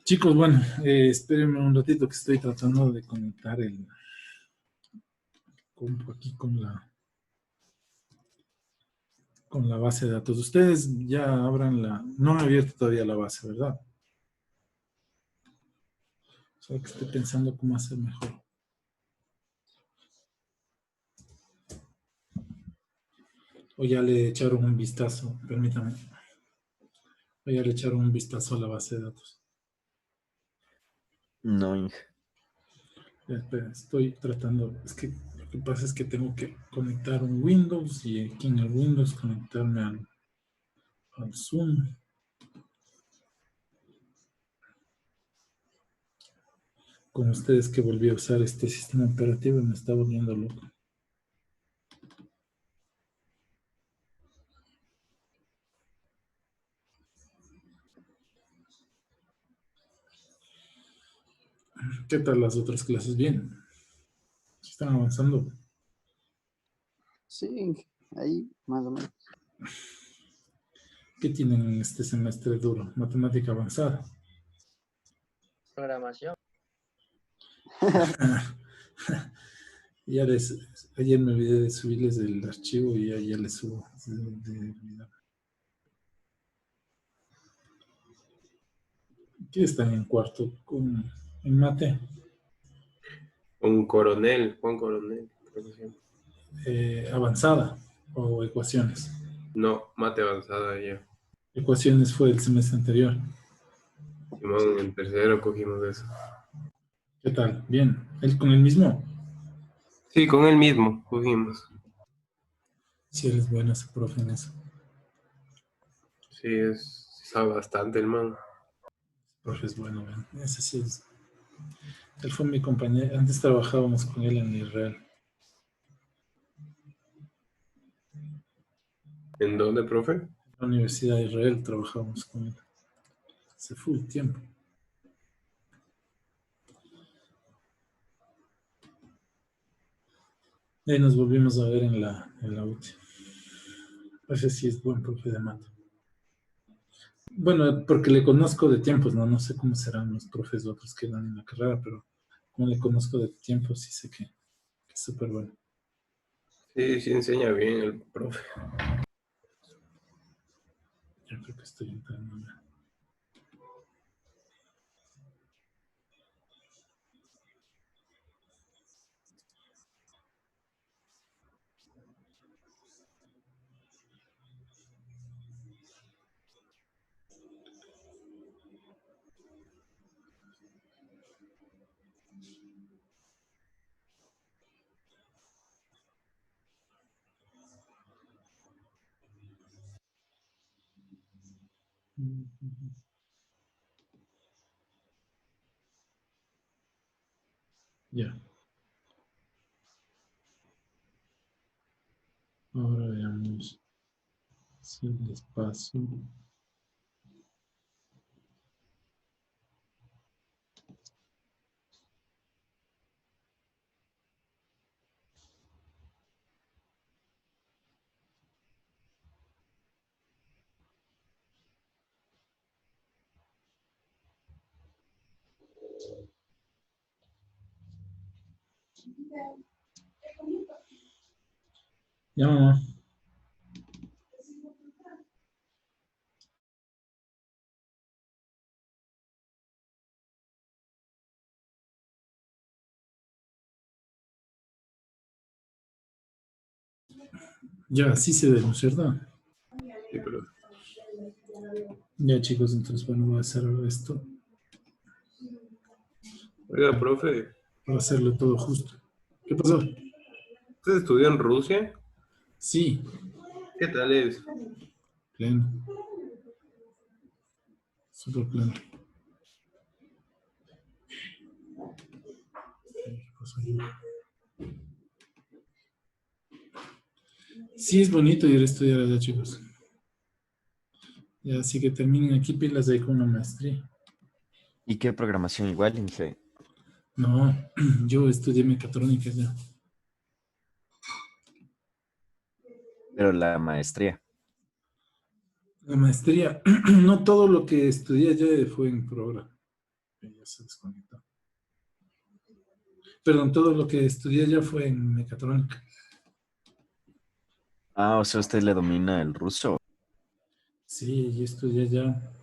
Chicos, bueno, espérenme un ratito que estoy tratando de conectar el compu aquí con la base de datos. Ustedes ya abran no han abierto todavía la base, ¿verdad? Solo que estoy pensando cómo hacer mejor. O ya le echaron un vistazo, permítame. O ya le echaron un vistazo a la base de datos. No, Inge. Espera, estoy tratando, es que lo que pasa es que tengo que conectar un Windows y aquí en el Windows conectarme al Zoom. Con ustedes que volví a usar este sistema operativo y me está volviendo loco. ¿Qué tal las otras clases? Bien. ¿Están avanzando? Sí, ahí más o menos. ¿Qué tienen en este semestre duro? Matemática avanzada. Programación. Ayer me olvidé de subirles el archivo y ya les subo. ¿Qué están en cuarto? ¿En mate? Un coronel, Juan Coronel, creo que se llama. Avanzada o ecuaciones. No, mate avanzada ya. Ecuaciones fue el semestre anterior. Simón, en tercero cogimos eso. ¿Qué tal? Bien. ¿Con el mismo? Sí, con él mismo cogimos. Sí, él es bueno ese profe en eso. Sí, sabe bastante el man. Profe es bueno, ven. Ese sí es. Él fue mi compañero. Antes trabajábamos con él en Israel. ¿En dónde, profe? En la Universidad de Israel trabajábamos con él. Se fue el tiempo. Y ahí nos volvimos a ver en la UTI. Ese sí es buen profe de mate. Bueno, porque le conozco de tiempos, ¿no? No sé cómo serán los profes otros que dan en la carrera, pero como le conozco de tiempos, sí sé que es súper bueno. Sí, sí enseña bien el profe. Yo creo que estoy entrando. Ya. Ahora veamos si el espacio. Ya, mamá. Ya, sí se ve, ¿no es cierto? Sí, profe. Ya, chicos, entonces, bueno, voy a hacer esto Oiga, profe, para hacerlo todo justo. ¿Qué pasó? ¿usted estudió en Rusia? Sí, ¿Qué tal es? pleno. Súper pleno. ¿Qué pasó ahí? Sí, es bonito ir a estudiar allá, chicos. Ya, así que terminen aquí pilas ahí con una maestría. ¿Y qué programación igual, Inge? No, yo estudié mecatrónica ya. Pero la maestría. La maestría, no todo lo que estudié allá fue en programa. Ya se desconectó. Perdón, todo lo que estudié ya fue en mecatrónica. Ah, o sea, usted le domina el ruso. Sí, yo estudié ya.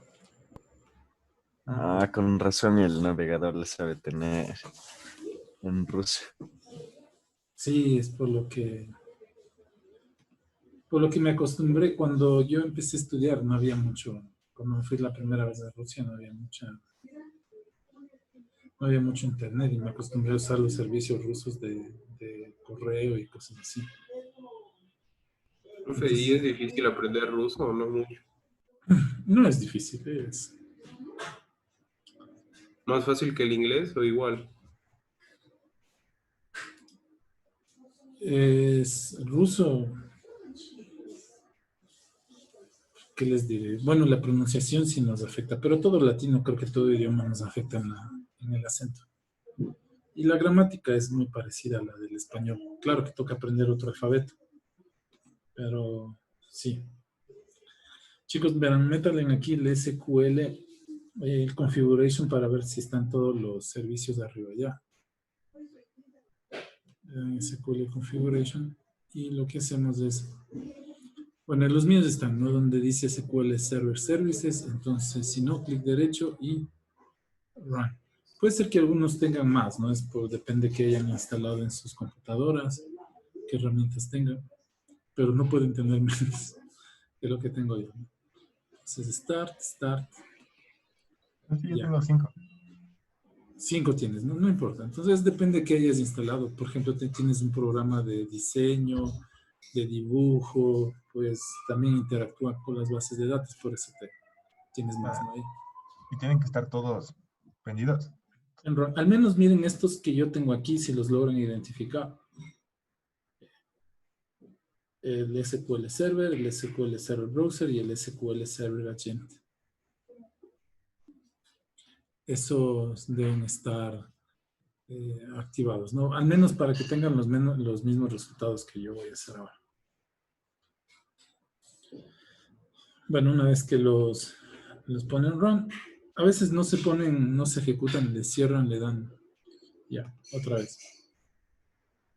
Ah, con razón el navegador le sabe tener en ruso. Sí, es por lo que me acostumbré cuando yo empecé a estudiar, no había mucho, cuando fui la primera vez a Rusia, no había mucho internet y me acostumbré a usar los servicios rusos de correo y cosas así. Profe, ¿y Entonces, es difícil aprender ruso o no mucho? no es difícil, ¿Más fácil que el inglés o igual? es ruso, ¿qué les diré? Bueno, la pronunciación sí nos afecta, pero todo latino, creo que todo idioma nos afecta en el acento. Y la gramática es muy parecida a la del español. Claro que toca aprender otro alfabeto, pero sí. Chicos, verán, métanle aquí el SQL, el configuration para ver si están todos los servicios de arriba ya. SQL configuration. Y lo que hacemos es, bueno, los míos están, ¿no? Donde dice SQL Server Services. Entonces, si no, clic derecho y run. Puede ser que algunos tengan más, ¿no? Depende que hayan instalado en sus computadoras, qué herramientas tengan, pero no pueden tener menos que lo que tengo yo. Entonces, start, Sí, yo ya. tengo 5. 5 tienes, no, no importa. Entonces, depende que hayas instalado. Por ejemplo, tienes un programa de diseño, de dibujo, pues también interactúa con las bases de datos, por eso tienes más, ¿no? Ahí. Y tienen que estar todos prendidos. Al menos miren estos que yo tengo aquí, si los logran identificar. El SQL Server, el SQL Server Browser y el SQL Server Agent. Esos deben estar activados, ¿no? Al menos para que tengan los mismos resultados que yo voy a hacer ahora. Bueno, una vez que los ponen run, a veces no se ponen, no se ejecutan, les cierran, le dan ya, otra vez.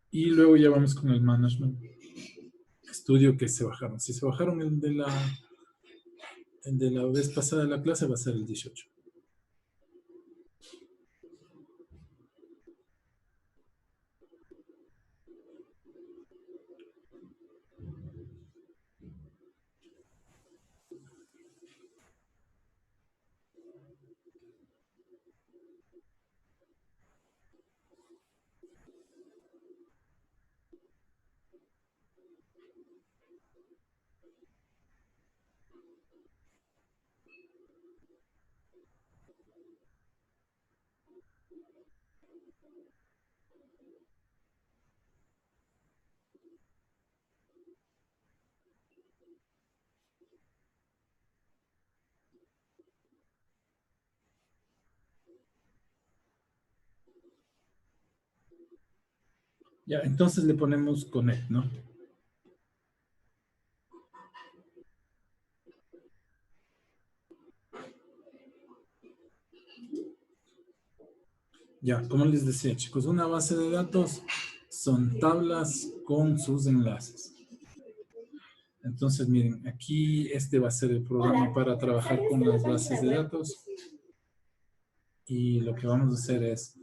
Y luego ya vamos con el management. Estudio que se bajaron. Si se bajaron el de la vez pasada de la clase, va a ser el 18. Ya, entonces le ponemos connect, ¿no? Ya, como les decía, chicos, una base de datos son tablas con sus enlaces. Entonces, miren, aquí este va a ser el programa para trabajar con las bases de datos. Y lo que vamos a hacer es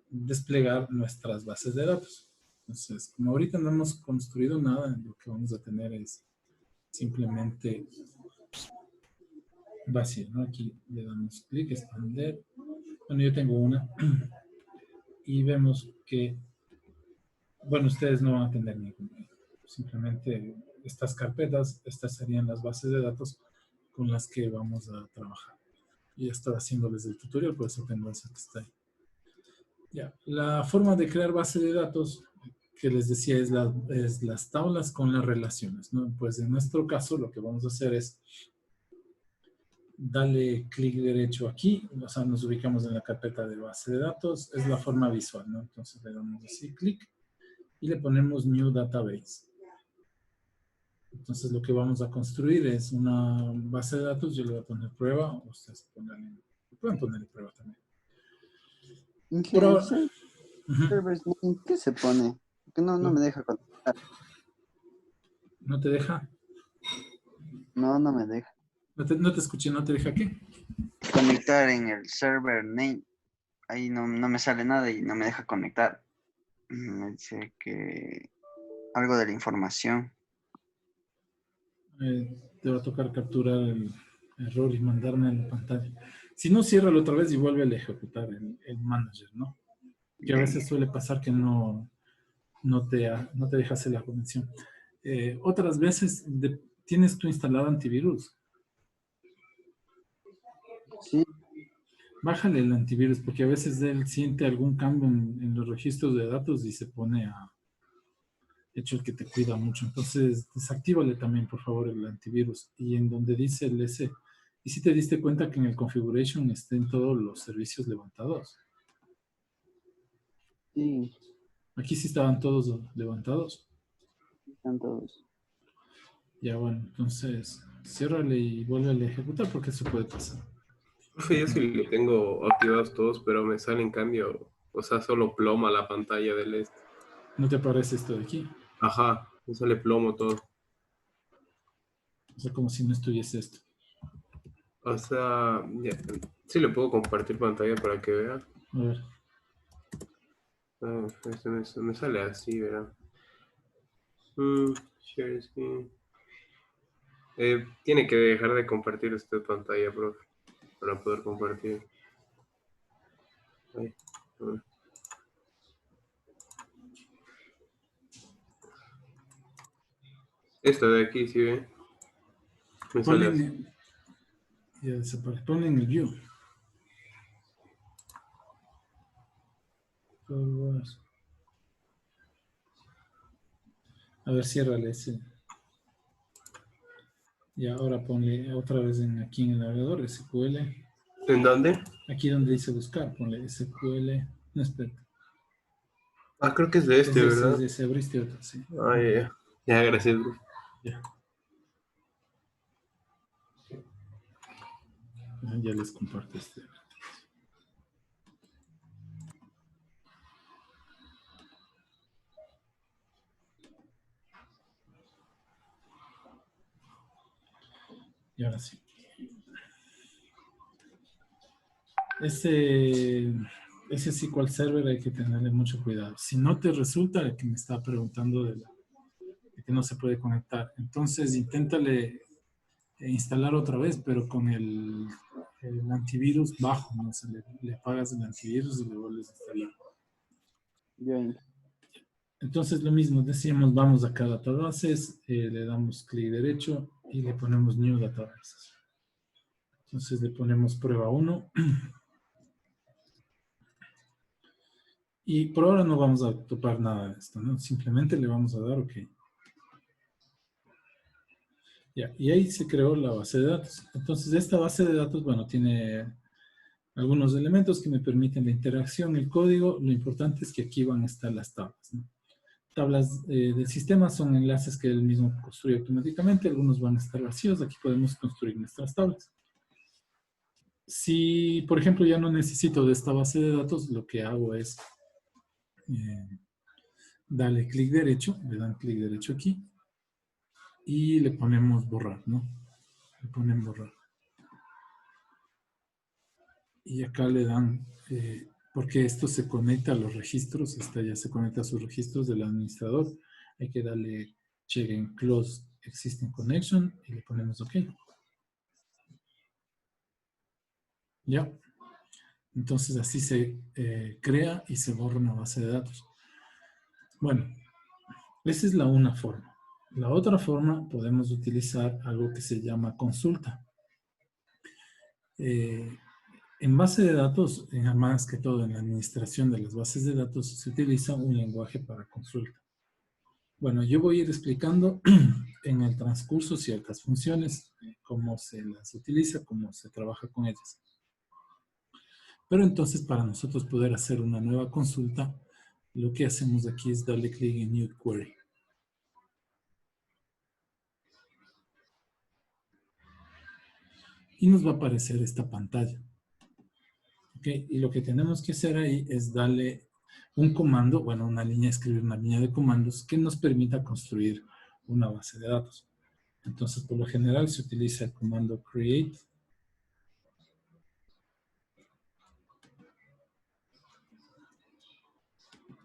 desplegar nuestras bases de datos. Entonces, como ahorita no hemos construido nada, lo que vamos a tener es simplemente vacío, ¿no? Aquí le damos clic, expander. Bueno, yo tengo una. Y vemos que, bueno, ustedes no van a tener ninguna. Simplemente estas carpetas, estas serían las bases de datos con las que vamos a trabajar. Ya estaba haciéndoles el tutorial, por eso tengo esa que está ahí. Ya, la forma de crear base de datos que les decía es las tablas con las relaciones, ¿no? Pues en nuestro caso lo que vamos a hacer es darle clic derecho aquí, o sea, nos ubicamos en la carpeta de base de datos, es la forma visual, ¿no? Entonces le damos así clic y le ponemos New Database. Entonces lo que vamos a construir es una base de datos, yo le voy a poner prueba, ustedes pongan Pueden ponerle prueba también. Por Ingeniero, ahora, ujú, server's name, ¿qué se pone? Que no me deja conectar. ¿no te deja? No me deja No te escuché, ¿no te deja qué? conectar en el server name. Ahí no me sale nada y no me deja conectar. Me dice que algo de la información. Te va a tocar capturar el error y mandarme a la pantalla. Si no, ciérralo otra vez y vuelve a ejecutar el manager, ¿no? Que a Ya, veces suele pasar que no te deja hacer la conexión. Otras veces tienes tú instalado antivirus. sí, Bájale el antivirus porque a veces él siente algún cambio en los registros de datos y se pone a hecho el que te cuida mucho. Entonces, desactívale también, por favor, el antivirus. Y en donde dice el S, y si te diste cuenta que en el configuration estén todos los servicios levantados. sí, Aquí sí estaban todos levantados. están todos. Ya bueno, entonces, ciérrale y vuelve a ejecutar porque eso puede pasar. Profe, yo sí le tengo activados todos, pero me sale en cambio, o sea, solo ploma la pantalla del este. ¿No te parece esto de aquí? Ajá, me sale plomo todo. O sea, como si no estuviese esto. O sea, ya, sí le puedo compartir pantalla para que vea. A ver, Ah, me sale así, ¿verdad? Share screen. Tiene que dejar de compartir usted pantalla, profe, para poder compartir. Ay, ah. Esta de aquí, ¿sí ve? Me ponle sale así. en, ya desaparece. Ponle en el view. A ver, ciérrale ese. Y ahora ponle otra vez aquí en el navegador SQL. ¿En dónde? Aquí donde dice buscar, ponle SQL. No, espera. Ah, creo que es de este, Es ¿verdad? de ese, abriste otro, sí. Ah, ya, ya. Ya, gracias, bro. Ya. Ya les comparto este. Y ahora sí. Ese SQL Server hay que tenerle mucho cuidado. Si no te resulta, el que me está preguntando de que no se puede conectar, entonces inténtale instalar otra vez, pero con el antivirus bajo, ¿no? O sea, le apagas el antivirus y le vuelves a instalar. Ya, Entonces lo mismo, decíamos, vamos acá a databases, le damos clic derecho y le ponemos New Databases. Entonces le ponemos prueba 1. Y por ahora no vamos a topar nada de esto, ¿no? Simplemente le vamos a dar OK. Ya, y ahí se creó la base de datos. Entonces esta base de datos, bueno, tiene algunos elementos que me permiten la interacción, el código. Lo importante es que aquí van a estar las tablas, ¿no? Tablas del sistema son enlaces que él mismo construye automáticamente. Algunos van a estar vacíos. Aquí podemos construir nuestras tablas. Si, por ejemplo, ya no necesito de esta base de datos, lo que hago es darle clic derecho, le dan clic derecho aquí y le ponemos borrar, ¿no? Le ponen borrar. Y acá le dan, porque esto se conecta a los registros, esta ya se conecta a sus registros del administrador. Hay que darle check en close existing connection y le ponemos OK. Ya. Entonces así se crea y se borra una base de datos. Bueno, esa es una forma. La otra forma podemos utilizar algo que se llama consulta. En base de datos, más que todo en la administración de las bases de datos, se utiliza un lenguaje para consulta. Bueno, yo voy a ir explicando en el transcurso ciertas funciones, cómo se las utiliza, cómo se trabaja con ellas. Pero entonces, para nosotros poder hacer una nueva consulta, lo que hacemos aquí es darle clic en New Query. Y nos va a aparecer esta pantalla. ¿Ok? Y lo que tenemos que hacer ahí es darle un comando, bueno, una línea, escribir una línea de comandos que nos permita construir una base de datos. Entonces, por lo general se utiliza el comando create.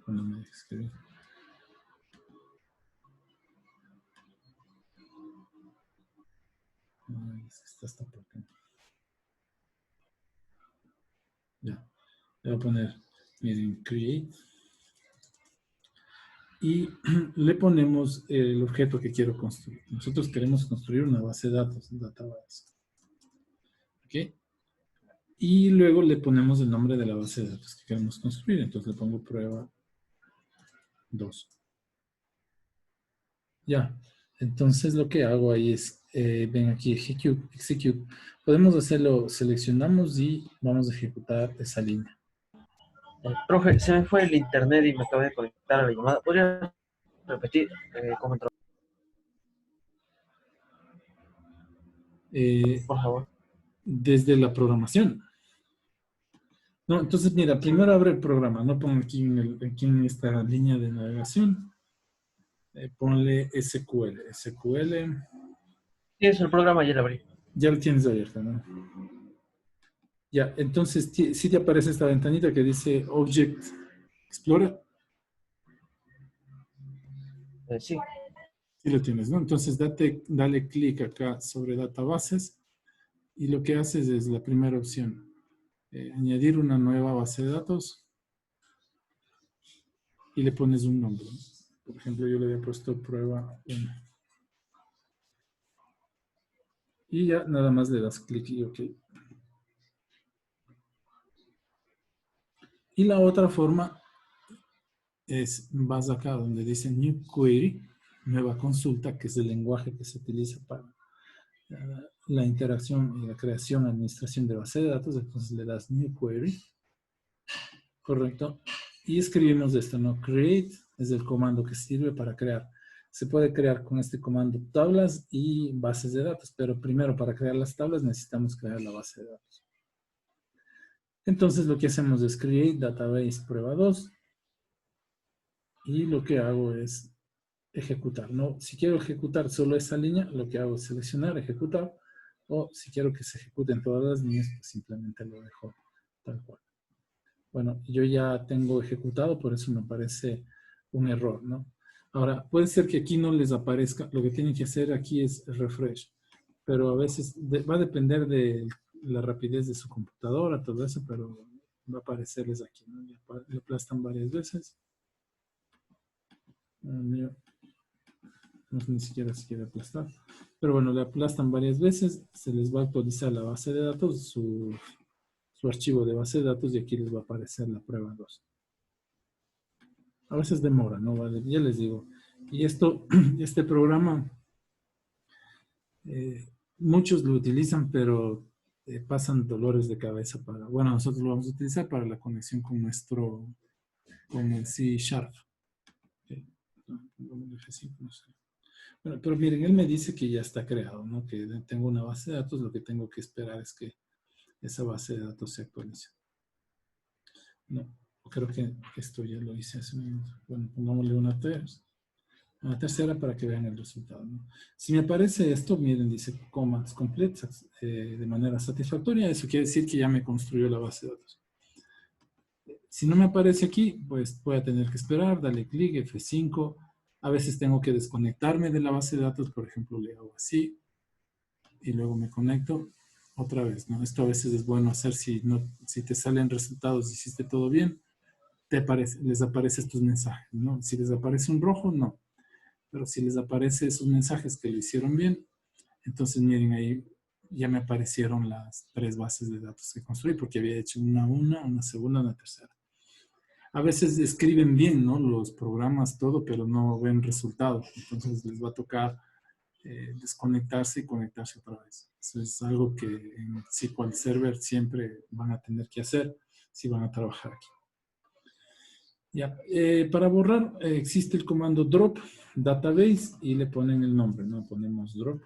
Cuando me deje escribir. Ay, es que está hasta por acá. Ya. Le voy a poner, miren, create. Y le ponemos el objeto que quiero construir. Nosotros queremos construir una base de datos, database. ¿Ok? Y luego le ponemos el nombre de la base de datos que queremos construir. Entonces le pongo prueba 2. Ya. Entonces lo que hago ahí es, ven aquí, execute. Podemos hacerlo, seleccionamos y vamos a ejecutar esa línea. Profe, se me fue el internet y me acabé de conectar a la llamada. ¿Podría repetir cómo entró, por favor? Desde la programación. No, entonces mira, primero abre el programa, no pongo aquí aquí en esta línea de navegación. Ponle SQL. SQL. Sí, es el programa, ya lo abrí. Ya lo tienes abierto, ¿no? Ya, entonces sí te aparece esta ventanita que dice Object Explorer. Sí. Sí lo tienes, ¿no? Entonces dale clic acá sobre databases y lo que haces es la primera opción. Añadir una nueva base de datos y le pones un nombre. Por ejemplo, yo le había puesto prueba 1. Y ya nada más le das clic y OK. Y la otra forma es, vas acá donde dice New Query, nueva consulta, que es el lenguaje que se utiliza para la interacción y la creación, administración de base de datos. Entonces le das New Query. Correcto. Y escribimos esto, ¿no? Create es el comando que sirve para crear. Se puede crear con este comando tablas y bases de datos, pero primero para crear las tablas necesitamos crear la base de datos. Entonces lo que hacemos es create database prueba 2 y lo que hago es ejecutar, ¿no? Si quiero ejecutar solo esa línea, lo que hago es seleccionar, ejecutar, o si quiero que se ejecuten todas las líneas, pues simplemente lo dejo tal cual. Bueno, yo ya tengo ejecutado, por eso me aparece un error, ¿no? Ahora, puede ser que aquí no les aparezca, lo que tienen que hacer aquí es refresh, pero a veces va a depender de la rapidez de su computadora, todo eso, pero va a aparecerles aquí, ¿no? Le aplastan varias veces. No sé ni siquiera si quiere aplastar. Pero bueno, le aplastan varias veces, se les va a actualizar la base de datos, su archivo de base de datos y aquí les va a aparecer la prueba 2. A veces demora, ¿no? Vale, ya les digo. Y este programa, muchos lo utilizan, pero pasan dolores de cabeza para, bueno, nosotros lo vamos a utilizar para la conexión con con el C#. No sé. Bueno, pero miren, él me dice que ya está creado, ¿no? Que tengo una base de datos, lo que tengo que esperar es que esa base de datos se actualice. No, creo que esto ya lo hice hace un minuto. Bueno, pongámosle una tercera para que vean el resultado, ¿no? Si me aparece esto, miren, dice commands completas de manera satisfactoria, eso quiere decir que ya me construyó la base de datos. Si no me aparece aquí, pues voy a tener que esperar, darle clic, F5. A veces tengo que desconectarme de la base de datos, por ejemplo, le hago así y luego me conecto otra vez, ¿no? Esto a veces es bueno hacer si te salen resultados, hiciste todo bien, les aparece estos mensajes, ¿no? Si les aparece un rojo, no. Pero si les aparece esos mensajes que lo hicieron bien, entonces miren ahí ya me aparecieron las 3 bases de datos que construí porque había hecho una segunda, una tercera. A veces escriben bien, ¿no? Los programas, todo, pero no ven resultados. Entonces les va a tocar desconectarse y conectarse otra vez. Eso es algo que en SQL Server siempre van a tener que hacer si van a trabajar aquí. Ya, para borrar existe el comando drop database y le ponen el nombre, ¿no? Ponemos drop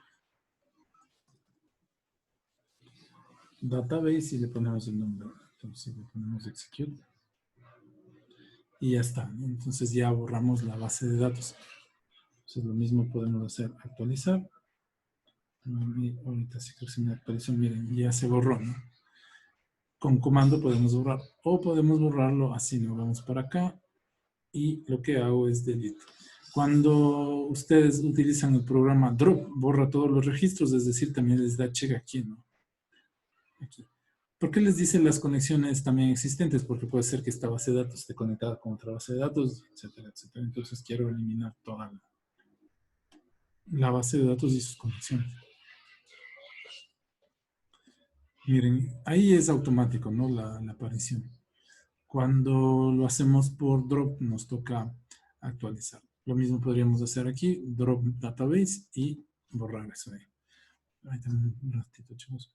database y le ponemos el nombre. Entonces le ponemos execute. Y ya está, ¿no? Entonces ya borramos la base de datos. Entonces lo mismo podemos hacer, actualizar. Y ahorita sí creo que se me actualizó, miren, ya se borró, ¿no? Con comando podemos borrar, o podemos borrarlo así, ¿no? Vamos para acá y lo que hago es delete. Cuando ustedes utilizan el programa drop, borra todos los registros, es decir, también les da check aquí, ¿no? Aquí. ¿Por qué les dicen las conexiones también existentes? Porque puede ser que esta base de datos esté conectada con otra base de datos, etcétera, etcétera. Entonces quiero eliminar toda la base de datos y sus conexiones. Miren, ahí es automático, ¿no? La aparición. Cuando lo hacemos por drop, nos toca actualizar. Lo mismo podríamos hacer aquí, drop database y borrar eso ahí. Ahí también un ratito, chicos.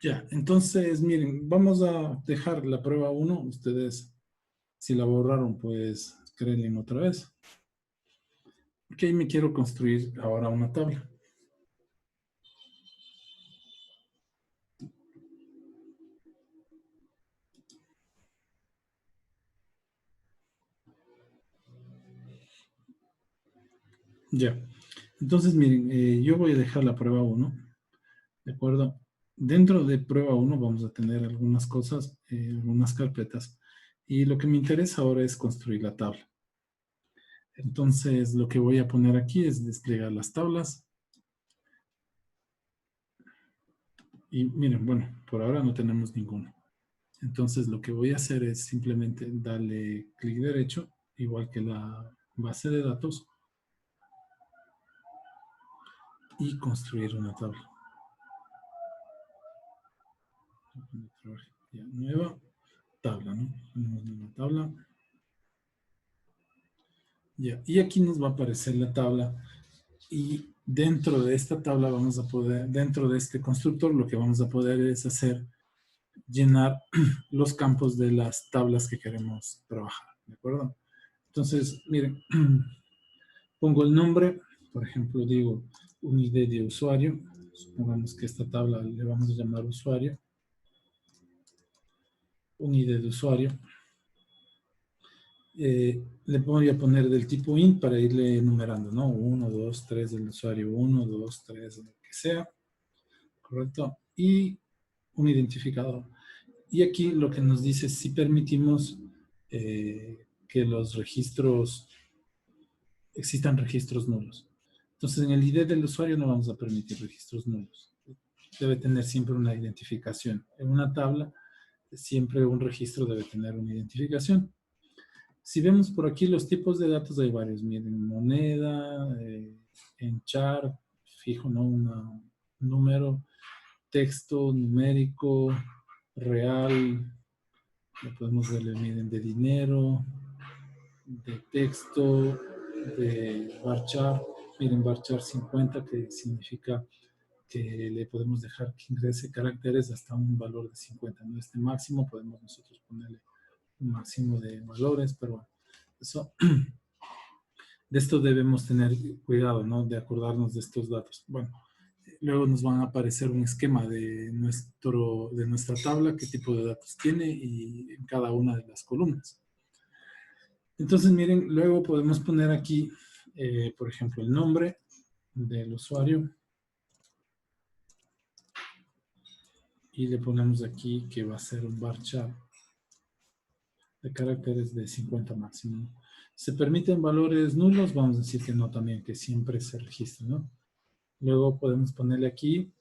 Ya, entonces, miren, vamos a dejar la prueba 1. Ustedes, si la borraron, pues créenle otra vez. Porque ahí me quiero construir ahora una tabla. Ya, entonces, miren, yo voy a dejar la prueba 1. ¿De acuerdo? Dentro de prueba 1 vamos a tener algunas cosas, algunas carpetas. Y lo que me interesa ahora es construir la tabla. Entonces, lo que voy a poner aquí es desplegar las tablas. Y miren, bueno, por ahora no tenemos ninguna. Entonces, lo que voy a hacer es simplemente darle clic derecho, igual que la base de datos, y construir una tabla. Ya, nueva tabla, ¿no? Ponemos nueva tabla. Ya, y aquí nos va a aparecer la tabla y dentro de esta tabla vamos a poder, dentro de este constructor, lo que vamos a poder es hacer, llenar los campos de las tablas que queremos trabajar, ¿de acuerdo? Entonces, miren, pongo el nombre, por ejemplo, digo un ID de usuario, supongamos que esta tabla le vamos a llamar usuario, un ID de usuario. Le voy a poner del tipo int para irle enumerando, ¿no? 1, 2, 3 del usuario 1, 2, 3, lo que sea, ¿correcto? Y un identificador. Y aquí lo que nos dice es si permitimos que los registros, existan registros nulos. Entonces, en el ID del usuario no vamos a permitir registros nulos. Debe tener siempre una identificación. En una tabla, siempre un registro debe tener una identificación. Si vemos por aquí los tipos de datos, hay varios. Miren, moneda, en char, fijo, ¿no? Un número, texto, numérico, real, lo podemos ver, miren, de dinero, de texto, de varchar. Miren, varchar 50, que significa que le podemos dejar que ingrese caracteres hasta un valor de 50, ¿no? Este máximo podemos nosotros ponerle un máximo de valores, pero bueno, eso, de esto debemos tener cuidado, ¿no? De acordarnos de estos datos. Bueno, luego nos van a aparecer un esquema de nuestra tabla, qué tipo de datos tiene y en cada una de las columnas. Entonces, miren, luego podemos poner aquí, por ejemplo, el nombre del usuario. Y le ponemos aquí que va a ser un varchar de caracteres de 50 máximo. ¿Se permiten valores nulos? Vamos a decir que no también, que siempre se registra, ¿no? Luego podemos ponerle aquí,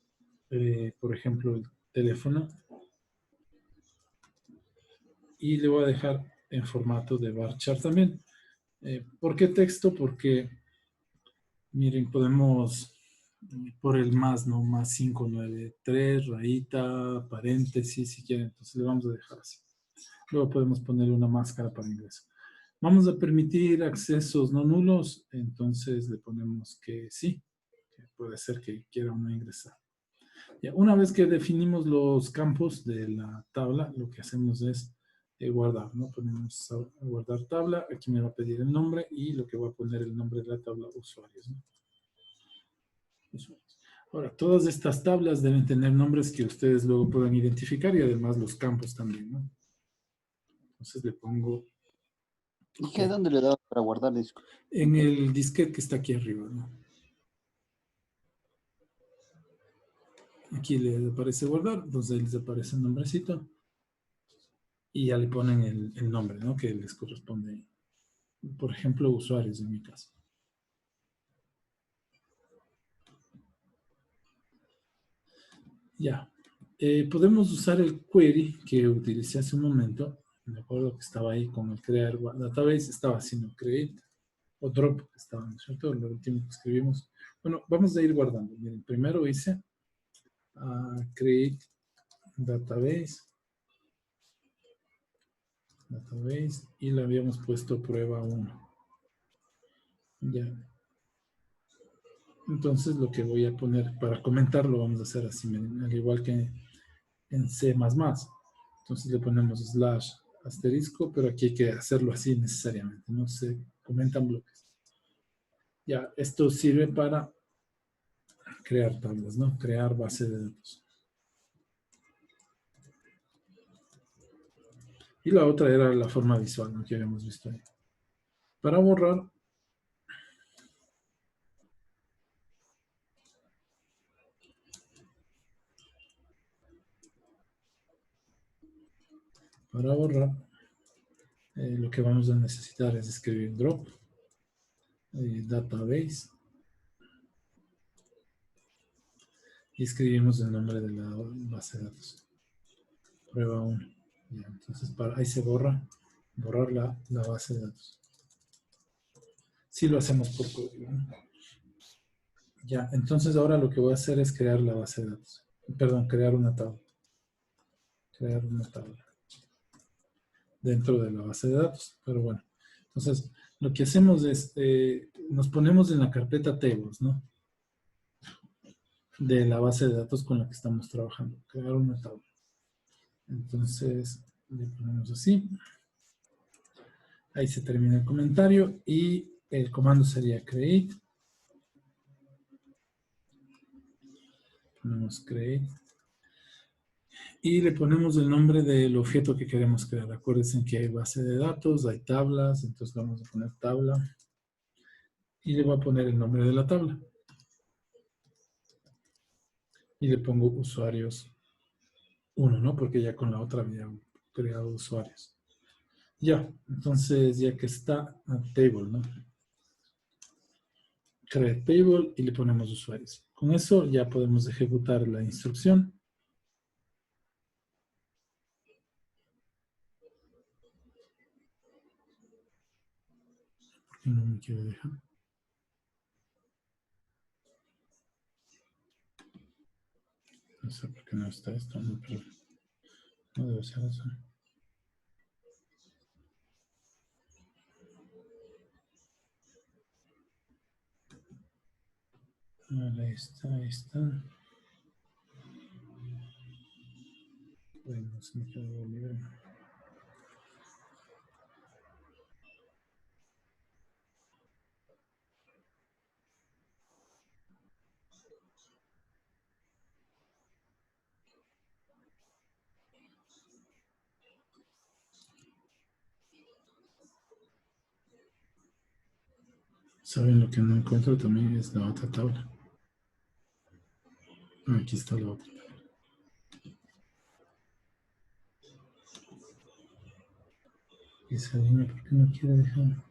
por ejemplo, el teléfono. Y le voy a dejar en formato de varchar también. ¿Por qué texto? Porque, miren, podemos por el más, ¿no? Más 593, rayita, paréntesis, si quieren. Entonces le vamos a dejar así. Luego podemos ponerle una máscara para ingreso. Vamos a permitir accesos no nulos, entonces le ponemos que sí, que puede ser que quiera uno ingresar. Ya, una vez que definimos los campos de la tabla, lo que hacemos es guardar, ¿no? Ponemos a guardar tabla, aquí me va a pedir el nombre y lo que voy a poner el nombre de la tabla usuarios, ¿no? Usuarios. Ahora, todas estas tablas deben tener nombres que ustedes luego puedan identificar y además los campos también, ¿no? Entonces le pongo... ¿Y qué? ¿Dónde le daba para guardar disco? En el disquete que está aquí arriba, ¿no? Aquí le aparece guardar, entonces ahí les aparece el nombrecito y ya le ponen el nombre, ¿no? Que les corresponde. Por ejemplo, usuarios en mi caso. Ya. Podemos usar el query que utilicé hace un momento. Me acuerdo que estaba ahí con el crear database, estaba haciendo create o drop, que estaba, ¿no es cierto? Lo último que escribimos. Bueno, vamos a ir guardando. Miren, primero hice create database y le habíamos puesto prueba 1. Ya. Entonces lo que voy a poner para comentarlo vamos a hacer así, miren, al igual que en C++. Entonces le ponemos slash asterisco, pero aquí hay que hacerlo así necesariamente, no se comentan bloques. Ya, esto sirve para crear tablas, ¿no? Crear base de datos. Y la otra era la forma visual, ¿no? Que habíamos visto ahí. Para borrar, lo que vamos a necesitar es escribir drop, database, y escribimos el nombre de la base de datos. Prueba 1. Ya, entonces ahí se borrar la base de datos. Si lo hacemos por código, ¿no? Ya, entonces ahora lo que voy a hacer es crear la base de datos. Perdón, crear una tabla. Crear una tabla dentro de la base de datos. Pero bueno, Entonces, lo que hacemos es, nos ponemos en la carpeta tables, ¿no? De la base de datos con la que estamos trabajando. Crear una tabla. Entonces, le ponemos así. Ahí se termina el comentario y el comando sería create. Ponemos create. Y le ponemos el nombre del objeto que queremos crear. Acuérdense que hay base de datos, hay tablas, entonces vamos a poner tabla. Y le voy a poner el nombre de la tabla. Y le pongo usuarios 1, ¿no? Porque ya con la otra había creado usuarios. Ya, entonces ya que está a table, ¿no? Create table y le ponemos usuarios. Con eso ya podemos ejecutar la instrucción. ¿Por qué no me quiere dejar? No sé por qué no está esto, no, pero no debe ser eso. Vale, ahí está, ahí está. Bueno, se me quedó libre. ¿Saben lo que no encuentro también? Es la otra tabla. Ah, aquí está la otra. Esa línea, ¿por qué no quiere dejar?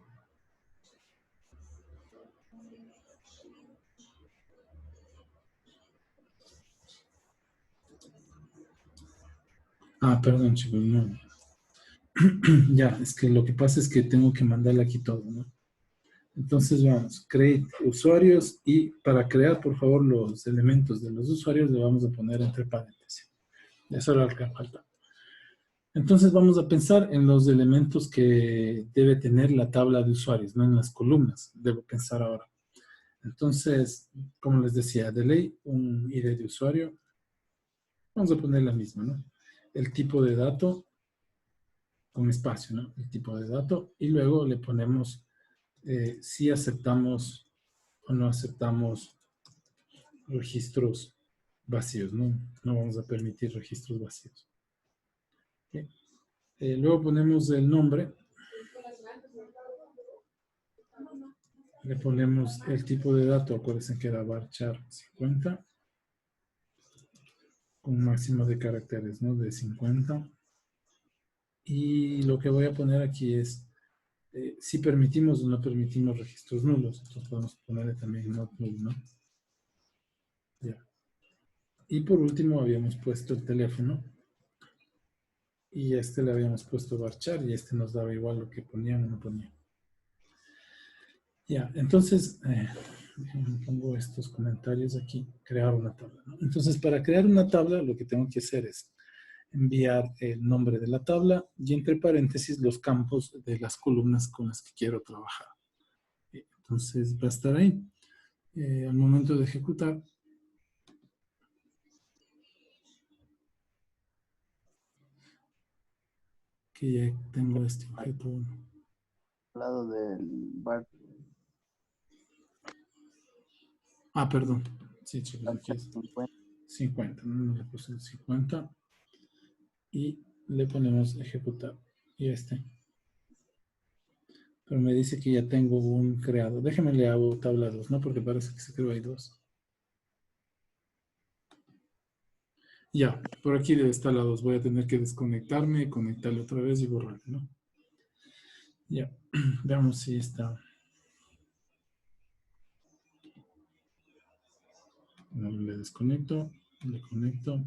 Ah, perdón, chicos, no. Ya, es que lo que pasa es que tengo que mandarle aquí todo, ¿no? Entonces vamos, create usuarios y para crear, por favor, los elementos de los usuarios le vamos a poner entre paréntesis. Eso era lo que falta. Entonces vamos a pensar en los elementos que debe tener la tabla de usuarios, no en las columnas. Debo pensar ahora. Entonces, como les decía, de ley, un ID de usuario. Vamos a poner la misma, ¿no? El tipo de dato con espacio, ¿no? El tipo de dato. Y luego le ponemos si aceptamos o no aceptamos registros vacíos, ¿no? No vamos a permitir registros vacíos. ¿Okay? Luego ponemos el nombre. Le ponemos el tipo de dato, acuérdense que era varchar 50, con un máximo de caracteres, ¿no? De 50. Y lo que voy a poner aquí es si permitimos o no permitimos registros nulos. Entonces podemos ponerle también not null, ¿no? Ya. Y por último habíamos puesto el teléfono. Y a este le habíamos puesto varchar y este nos daba igual lo que ponían o no ponían. Ya, entonces, pongo estos comentarios aquí, crear una tabla, ¿no? Entonces, para crear una tabla, lo que tengo que hacer es enviar el nombre de la tabla y entre paréntesis los campos de las columnas con las que quiero trabajar. Entonces, va a estar ahí. Al momento de ejecutar, que ya tengo este objeto 1. Al lado del bar. Ah, perdón. Sí, chicos, aquí Varchar es 50. 50. No le puse el 50. Y le ponemos ejecutar. Y este. Pero me dice que ya tengo un creado. Déjeme le hago tabla 2, ¿no? Porque parece que se creó ahí 2. Ya, por aquí debe estar la 2. Voy a tener que desconectarme, conectarle otra vez y borrarle, ¿no? Ya, veamos si está. No, le desconecto, le conecto.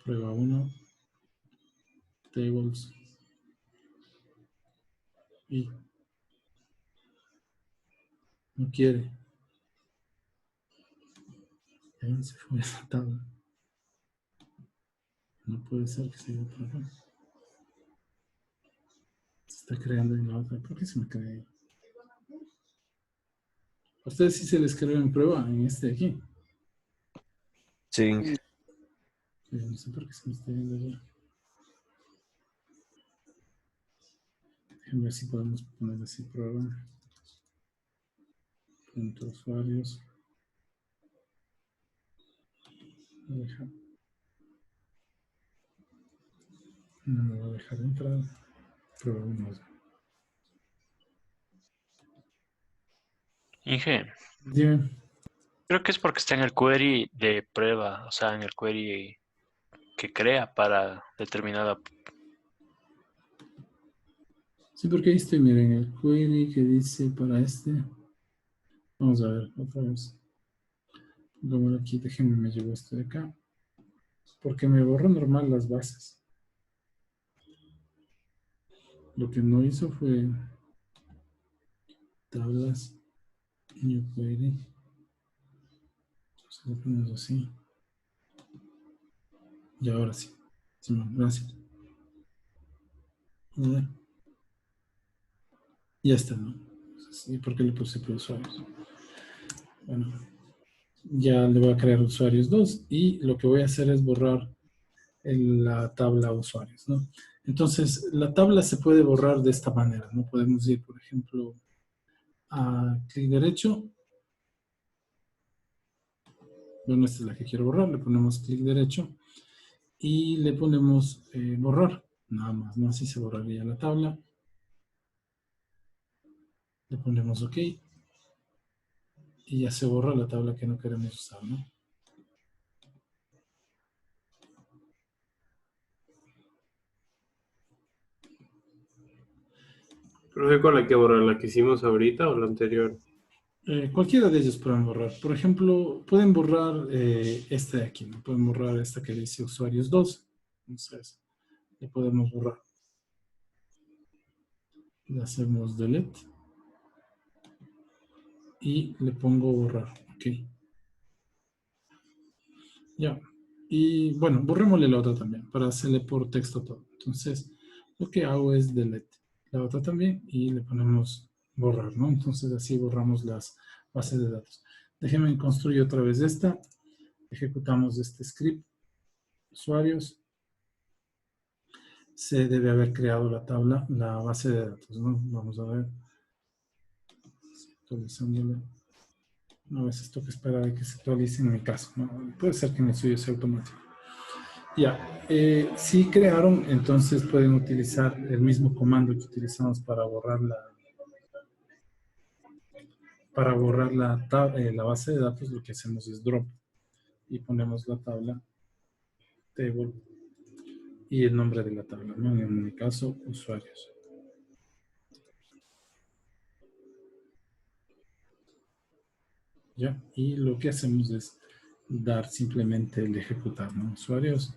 Prueba 1. Tables. Y no quiere. Se fue esa tabla. No puede ser que se haya por acá. Se está creando en la otra. ¿Por qué se me crea ahí? ¿A ustedes sí se les creó en prueba en este de aquí? Sí, Sí, no sé por qué se me está viendo allá. Déjenme ver si podemos poner así prueba. Punto usuarios. Deja. No me va a dejar entrar. Prueba 1. Inge, Dime. creo que es porque está en el query de prueba, o sea, en el query que crea para determinada. Sí, porque ahí estoy, miren, el query que dice para este. Vamos a ver, otra vez. Pongámoslo aquí, déjenme, me llevo esto de acá. Porque me borró normal las bases. Lo que no hizo fue tablas, new query. Entonces lo ponemos así. Y ahora sí. Sí, gracias. Ya está, ¿no? ¿Y por qué le puse por usuarios? Bueno, ya le voy a crear usuarios 2 y lo que voy a hacer es borrar la tabla usuarios, ¿no? Entonces, la tabla se puede borrar de esta manera, ¿no? Podemos ir, por ejemplo, a clic derecho. Bueno, esta es la que quiero borrar. Le ponemos clic derecho y le ponemos borrar. Nada más, ¿no? Así se borraría la tabla. Le ponemos OK. Y ya se borra la tabla que no queremos usar, ¿no? Profe, ¿con la que borrar? ¿La que hicimos ahorita o la anterior? Cualquiera de ellos pueden borrar. Por ejemplo, pueden borrar esta de aquí, ¿no? Pueden borrar esta que dice usuarios 2. Entonces, le podemos borrar. Le hacemos delete. Y le pongo borrar. Ok. Ya. Y bueno, borrémosle la otra también para hacerle por texto todo. Entonces, lo que hago es delete la otra también y le ponemos borrar, ¿no? Entonces así borramos las bases de datos. Déjenme construir otra vez esta. Ejecutamos este script. Usuarios. Se debe haber creado la tabla, la base de datos, ¿no? Vamos a ver. Actualizándole. No es esto que esperar a que se actualice en mi caso, ¿no? Puede ser que en el suyo sea automático. Ya, si crearon, entonces pueden utilizar el mismo comando que utilizamos para borrar la base de datos. Lo que hacemos es drop y ponemos la tabla table y el nombre de la tabla, ¿no? En mi caso, usuarios. ¿Ya? Y lo que hacemos es dar simplemente el ejecutar, ¿no? Usuarios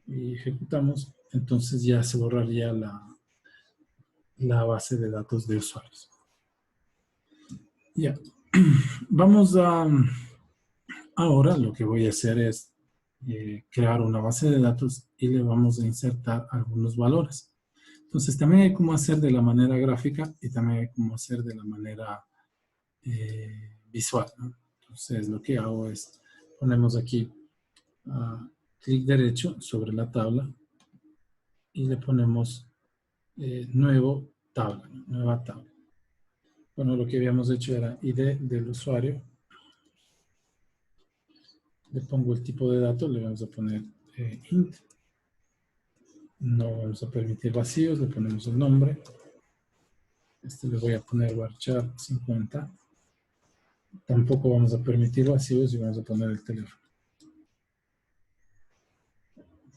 y ejecutamos, entonces ya se borraría la base de datos de usuarios. Ya. Vamos a... Ahora lo que voy a hacer es crear una base de datos y le vamos a insertar algunos valores. Entonces también hay cómo hacer de la manera gráfica y también hay cómo hacer de la manera visual, ¿no? Entonces lo que hago es, ponemos aquí clic derecho sobre la tabla y le ponemos nuevo tabla, ¿no? Nueva tabla. Bueno, lo que habíamos hecho era ID del usuario. Le pongo el tipo de datos, le vamos a poner int. No vamos a permitir vacíos, le ponemos el nombre. Le voy a poner varchar 50. Tampoco vamos a permitir vacíos y vamos a poner el teléfono.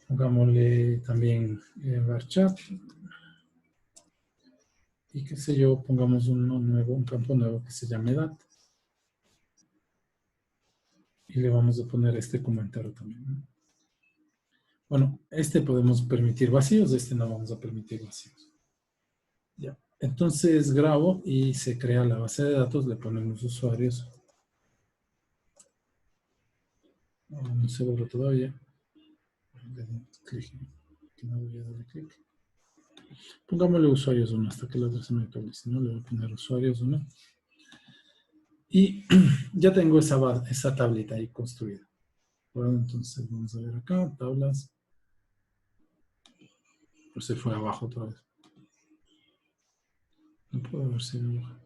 Pongámosle también varchar. Y qué sé yo, pongamos un campo nuevo que se llame edad. Y le vamos a poner este comentario también, ¿no? Bueno, podemos permitir vacíos, no vamos a permitir vacíos. Ya. Entonces grabo y se crea la base de datos, le ponemos usuarios. No se borró todavía. Le doy clic, que no voy a darle clic. Pongámosle usuarios 1 hasta que la otra se me actualice, ¿no? Le voy a poner usuarios 1. Y ya tengo esa tablita ahí construida. Bueno, entonces vamos a ver acá, tablas. Pues se fue abajo otra vez. No puedo ver si abajo.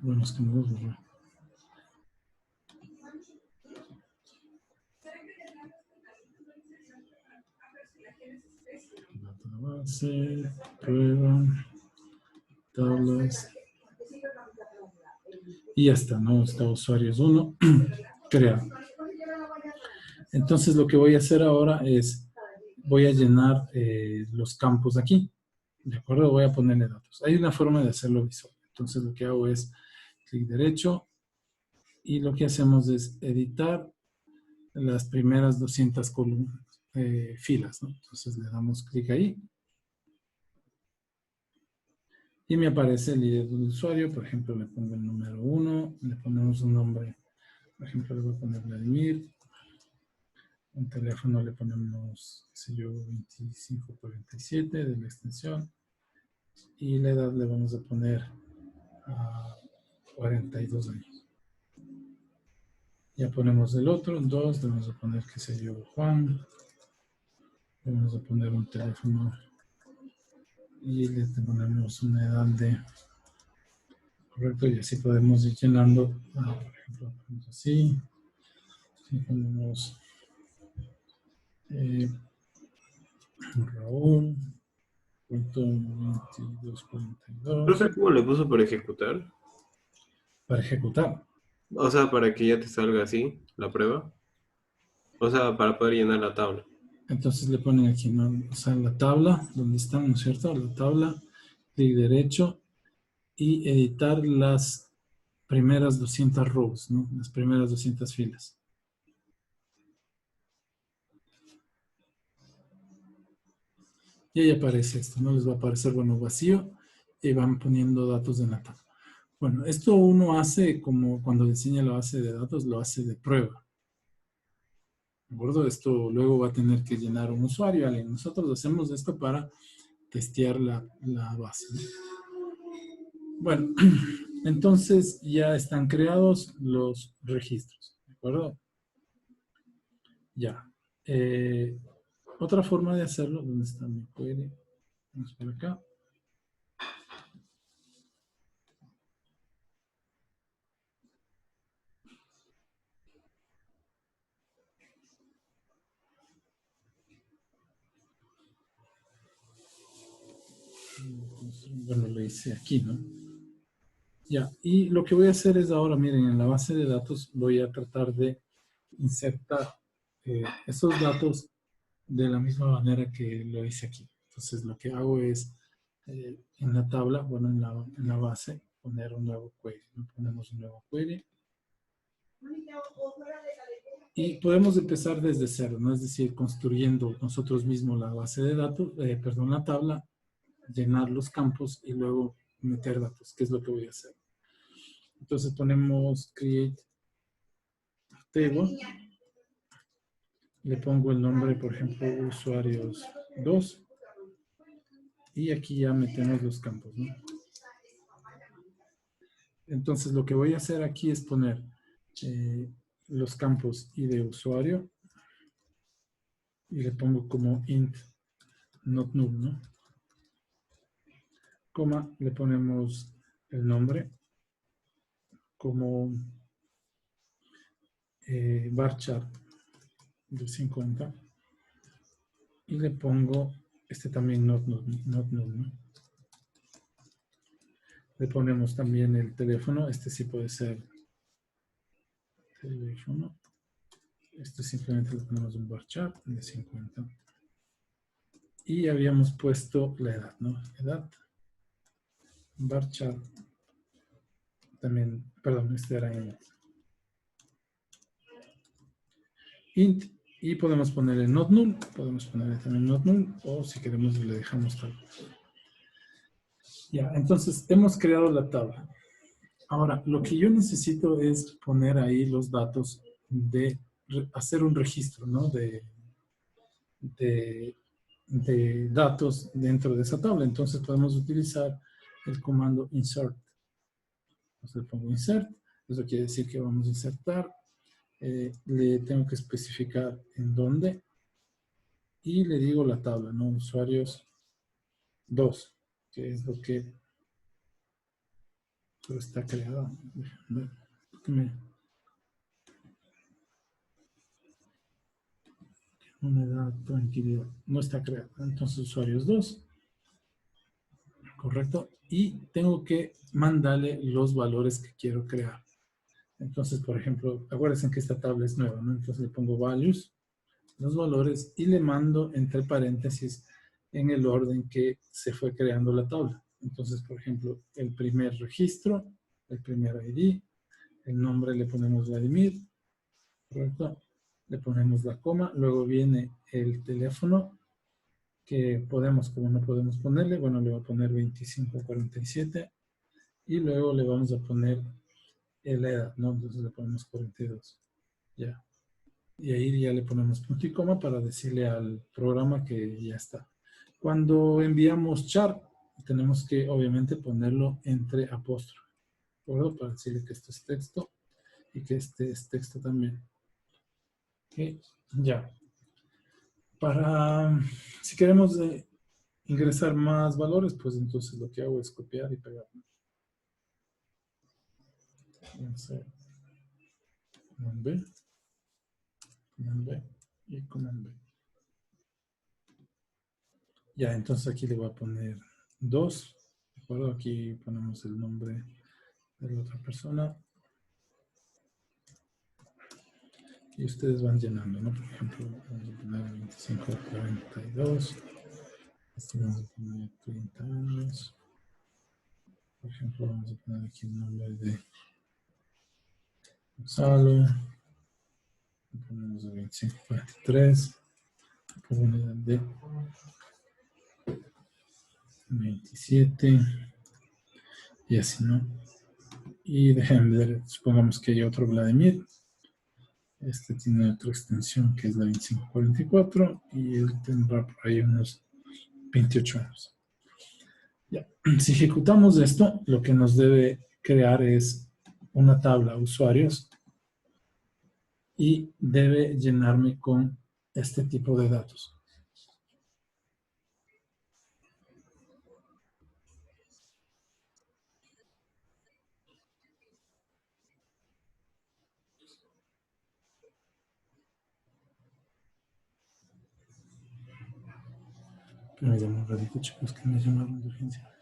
Bueno, es que me lo borré. Base, prueba, tablas. Y ya está, ¿no? Está usuarios 1 creado. Entonces lo que voy a hacer ahora es, voy a llenar los campos aquí. ¿De acuerdo? Voy a ponerle datos. Hay una forma de hacerlo visual. Entonces lo que hago es clic derecho y lo que hacemos es editar las primeras 200 columnas, filas, ¿no? Entonces le damos clic ahí. Y me aparece el ID del usuario. Por ejemplo, le pongo el número 1. Le ponemos un nombre. Por ejemplo, le voy a poner Vladimir. Un teléfono le ponemos, qué sé yo, 2547 de la extensión. Y la edad le vamos a poner a 42 años. Ya ponemos el otro, 2. Le vamos a poner, qué sé yo, Juan. Le vamos a poner un teléfono. Y le ponemos una edad de... Correcto, y así podemos ir llenando. Por ejemplo, ponemos así. Y ponemos... Raúl, punto 2242. Profe, ¿cómo le puso para ejecutar? Para ejecutar. O sea, para que ya te salga así la prueba. O sea, para poder llenar la tabla. Entonces le ponen aquí, ¿no? O sea, la tabla, donde están, ¿no es cierto? La tabla, clic derecho y editar las primeras 200 rows, ¿no? Las primeras 200 filas. Y ahí aparece esto, ¿no? Les va a aparecer, bueno, vacío y van poniendo datos en la tabla. Bueno, esto uno hace como cuando diseña la base de datos, lo hace de prueba. ¿De acuerdo? Esto luego va a tener que llenar un usuario, alguien. Nosotros hacemos esto para testear la base, ¿no? Bueno, entonces ya están creados los registros. ¿De acuerdo? Ya. Otra forma de hacerlo, ¿dónde está mi query? Vamos por acá. Bueno, lo hice aquí, ¿no? Ya, y lo que voy a hacer es ahora, miren, en la base de datos voy a tratar de insertar esos datos de la misma manera que lo hice aquí. Entonces, lo que hago es, en la tabla, bueno, en la base, poner un nuevo query, ¿no? Ponemos un nuevo query. Y podemos empezar desde cero, ¿no? Es decir, construyendo nosotros mismos la base de datos, perdón, la tabla, llenar los campos y luego meter datos, que es lo que voy a hacer. Entonces ponemos create table, le pongo el nombre, por ejemplo, usuarios 2 y aquí ya metemos los campos, ¿no? Entonces lo que voy a hacer aquí es poner los campos y de usuario y le pongo como int not null, ¿no? Coma, le ponemos el nombre como varchar de 50 y le pongo este también not null, ¿no? Le ponemos también el teléfono, este sí puede ser teléfono, este simplemente le ponemos un varchar de 50 y habíamos puesto la edad, ¿no? Edad varchar también, perdón, este era int y podemos ponerle not null, podemos ponerle también not null o si queremos le dejamos tal. Ya, entonces hemos creado la tabla. Ahora, lo que yo necesito es poner ahí los datos de hacer un registro, ¿no? de, de datos dentro de esa tabla. Entonces podemos utilizar el comando insert. Entonces le pongo insert, eso quiere decir que vamos a insertar. Le tengo que especificar en dónde y le digo la tabla, ¿no? Usuarios 2, que es lo que está creado. No me da tranquilidad. No está creado. Entonces usuarios 2. Correcto. Y tengo que mandarle los valores que quiero crear. Entonces, por ejemplo, acuérdense que esta tabla es nueva, ¿no? Entonces le pongo values, los valores, y le mando entre paréntesis en el orden que se fue creando la tabla. Entonces, por ejemplo, el primer registro, el primer ID, el nombre le ponemos Vladimir, ¿correcto? Le ponemos la coma, luego viene el teléfono, que podemos, como no podemos ponerle, bueno, le voy a poner 2547 y luego le vamos a poner la edad, ¿no? Entonces le ponemos 42, ya. Y ahí ya le ponemos punto y coma para decirle al programa que ya está. Cuando enviamos char, tenemos que obviamente ponerlo entre apóstrofes, ¿de acuerdo? Para decirle que esto es texto y que este es texto también. Ok, ya. Si queremos ingresar más valores, pues entonces lo que hago es copiar y pegar. Command B, Command B y Command B. Ya, entonces aquí le voy a poner 2. ¿De acuerdo? Aquí ponemos el nombre de la otra persona. Y ustedes van llenando, ¿no? Por ejemplo, vamos a poner 2542. Este vamos a poner 30 años. Por ejemplo, vamos a poner aquí el nombre de Gonzalo. Ponemos de 2543. Comunidad de 27. Y así, ¿no? Y déjenme ver, supongamos que hay otro Vladimir. Este tiene otra extensión que es la 2544 y él tendrá por ahí unos 28 años. Ya. Si ejecutamos esto, lo que nos debe crear es una tabla usuarios y debe llenarme con este tipo de datos. Me llaman un ratito, chicos, que me llamaron de urgencia.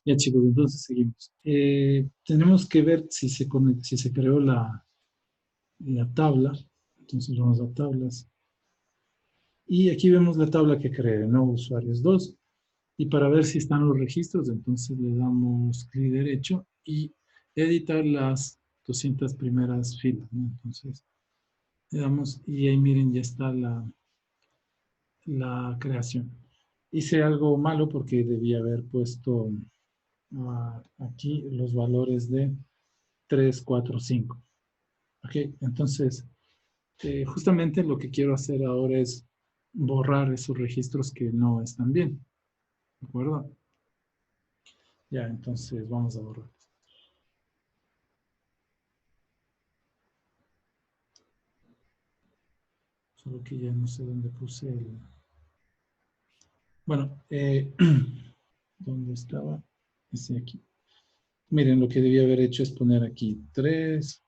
Ya chicos, entonces seguimos. Tenemos que ver si si se creó la tabla. Entonces vamos a tablas. Y aquí vemos la tabla que creé, ¿no? Usuarios 2. Y para ver si están los registros, entonces le damos clic derecho y editar las 200 primeras filas, ¿no? Entonces le damos y ahí miren, ya está la creación. Hice algo malo porque debía haber puesto aquí los valores de 3, 4, 5. Ok, entonces justamente lo que quiero hacer ahora es borrar esos registros que no están bien. ¿De acuerdo? Ya, entonces vamos a borrar. Solo que ya no sé dónde puse el... Bueno, ¿dónde estaba? Ese aquí. Miren, lo que debía haber hecho es poner aquí 3,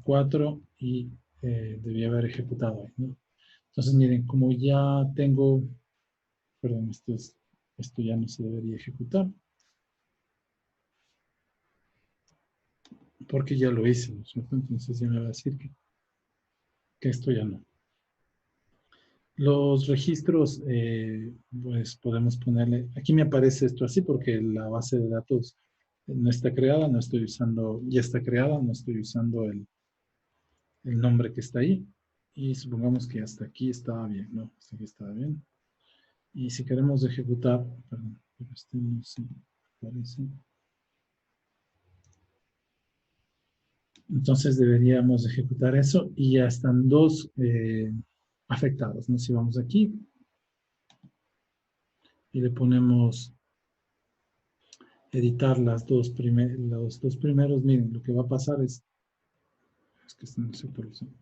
4 y debía haber ejecutado ahí, ¿no? Entonces, miren, como ya tengo... Perdón, esto ya no se debería ejecutar. Porque ya lo hice, ¿no es cierto? Entonces ya me va a decir que esto ya no. Los registros, pues podemos ponerle, aquí me aparece esto así porque la base de datos no está creada, no estoy usando, ya está creada, no estoy usando el nombre que está ahí. Y supongamos que hasta aquí estaba bien, ¿no? Hasta aquí estaba bien. Y si queremos ejecutar, perdón, pero este no se aparece. Entonces deberíamos ejecutar eso y ya están dos afectados, ¿no? Si vamos aquí y le ponemos editar los dos primeros, miren, lo que va a pasar es que están en actualización.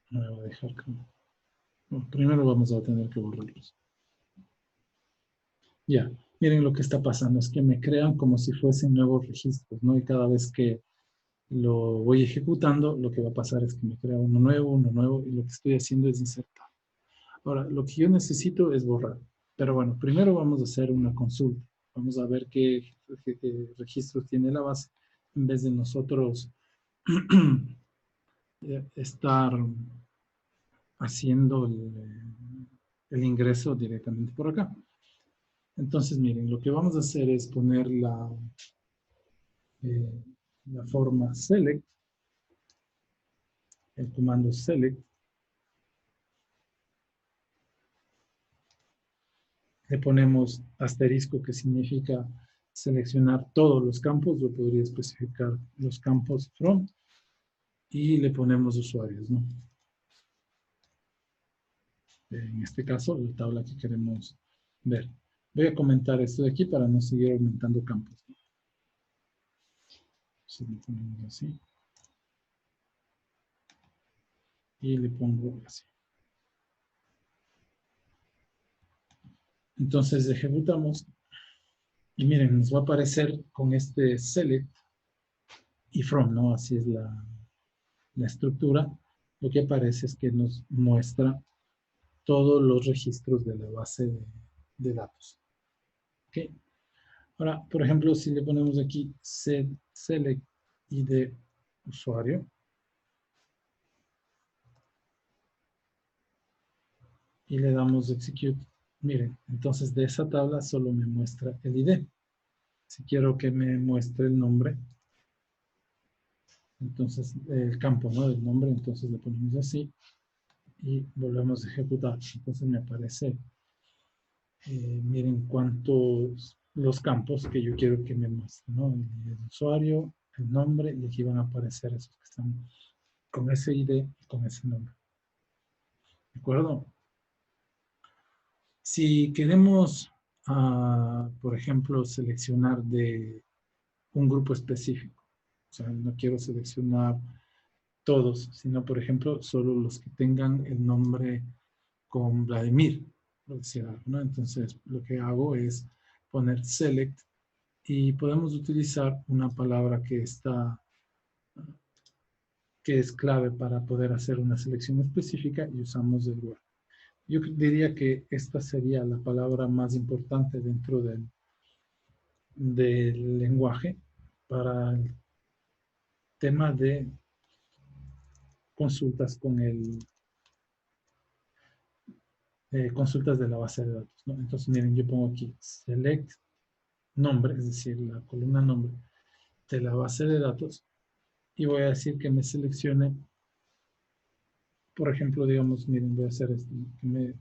No me va a dejar. Bueno, primero vamos a tener que borrarlos. Ya, miren lo que está pasando, es que me crean como si fuesen nuevos registros, ¿no? Y cada vez que lo voy ejecutando, lo que va a pasar es que me crea uno nuevo, y lo que estoy haciendo es insertar. Ahora, lo que yo necesito es borrar. Pero bueno, primero vamos a hacer una consulta. Vamos a ver qué registros tiene la base, en vez de nosotros estar haciendo el ingreso directamente por acá. Entonces, miren, lo que vamos a hacer es poner la forma select, el comando select. Le ponemos asterisco, que significa seleccionar todos los campos. Yo podría especificar los campos from y le ponemos usuarios, ¿no? En este caso, la tabla que queremos ver. Voy a comentar esto de aquí para no seguir aumentando campos. Entonces le ponemos así. Y le pongo así. Entonces ejecutamos. Y miren, nos va a aparecer con este select y from, ¿no? Así es la estructura. Lo que aparece es que nos muestra todos los registros de la base de datos. ¿Ok? Ahora, por ejemplo, si le ponemos aquí select ID usuario, y le damos execute, miren, entonces de esa tabla solo me muestra el ID. Si quiero que me muestre el nombre, entonces el campo, ¿no? Del nombre, entonces le ponemos así y volvemos a ejecutar. Entonces me aparece, miren cuántos los campos que yo quiero que me muestre, ¿no? El usuario, el nombre, y aquí van a aparecer esos que están con ese ID y con ese nombre. ¿De acuerdo? Si queremos, por ejemplo, seleccionar de un grupo específico, o sea, no quiero seleccionar todos, sino, por ejemplo, solo los que tengan el nombre con Vladimir, por decir algo, ¿no? Entonces, lo que hago es poner select y podemos utilizar una palabra que es clave para poder hacer una selección específica y usamos el word. Yo diría que esta sería la palabra más importante dentro del lenguaje para el tema de consultas con consultas de la base de datos, ¿no? Entonces, miren, yo pongo aquí select nombre, es decir, la columna nombre de la base de datos y voy a decir que me seleccione, por ejemplo, digamos, miren, voy a hacer esto, ¿no?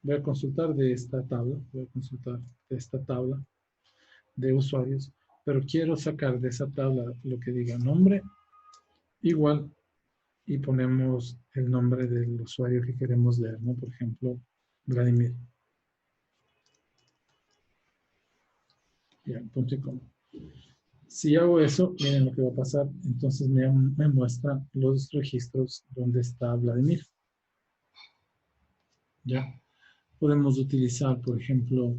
Voy a consultar de esta tabla, voy a consultar de esta tabla de usuarios, pero quiero sacar de esa tabla lo que diga nombre igual y ponemos el nombre del usuario que queremos leer, ¿no? Por ejemplo, Vladimir. Ya, punto y coma. Si hago eso, miren lo que va a pasar. Entonces me muestra los registros donde está Vladimir. Ya. Podemos utilizar, por ejemplo,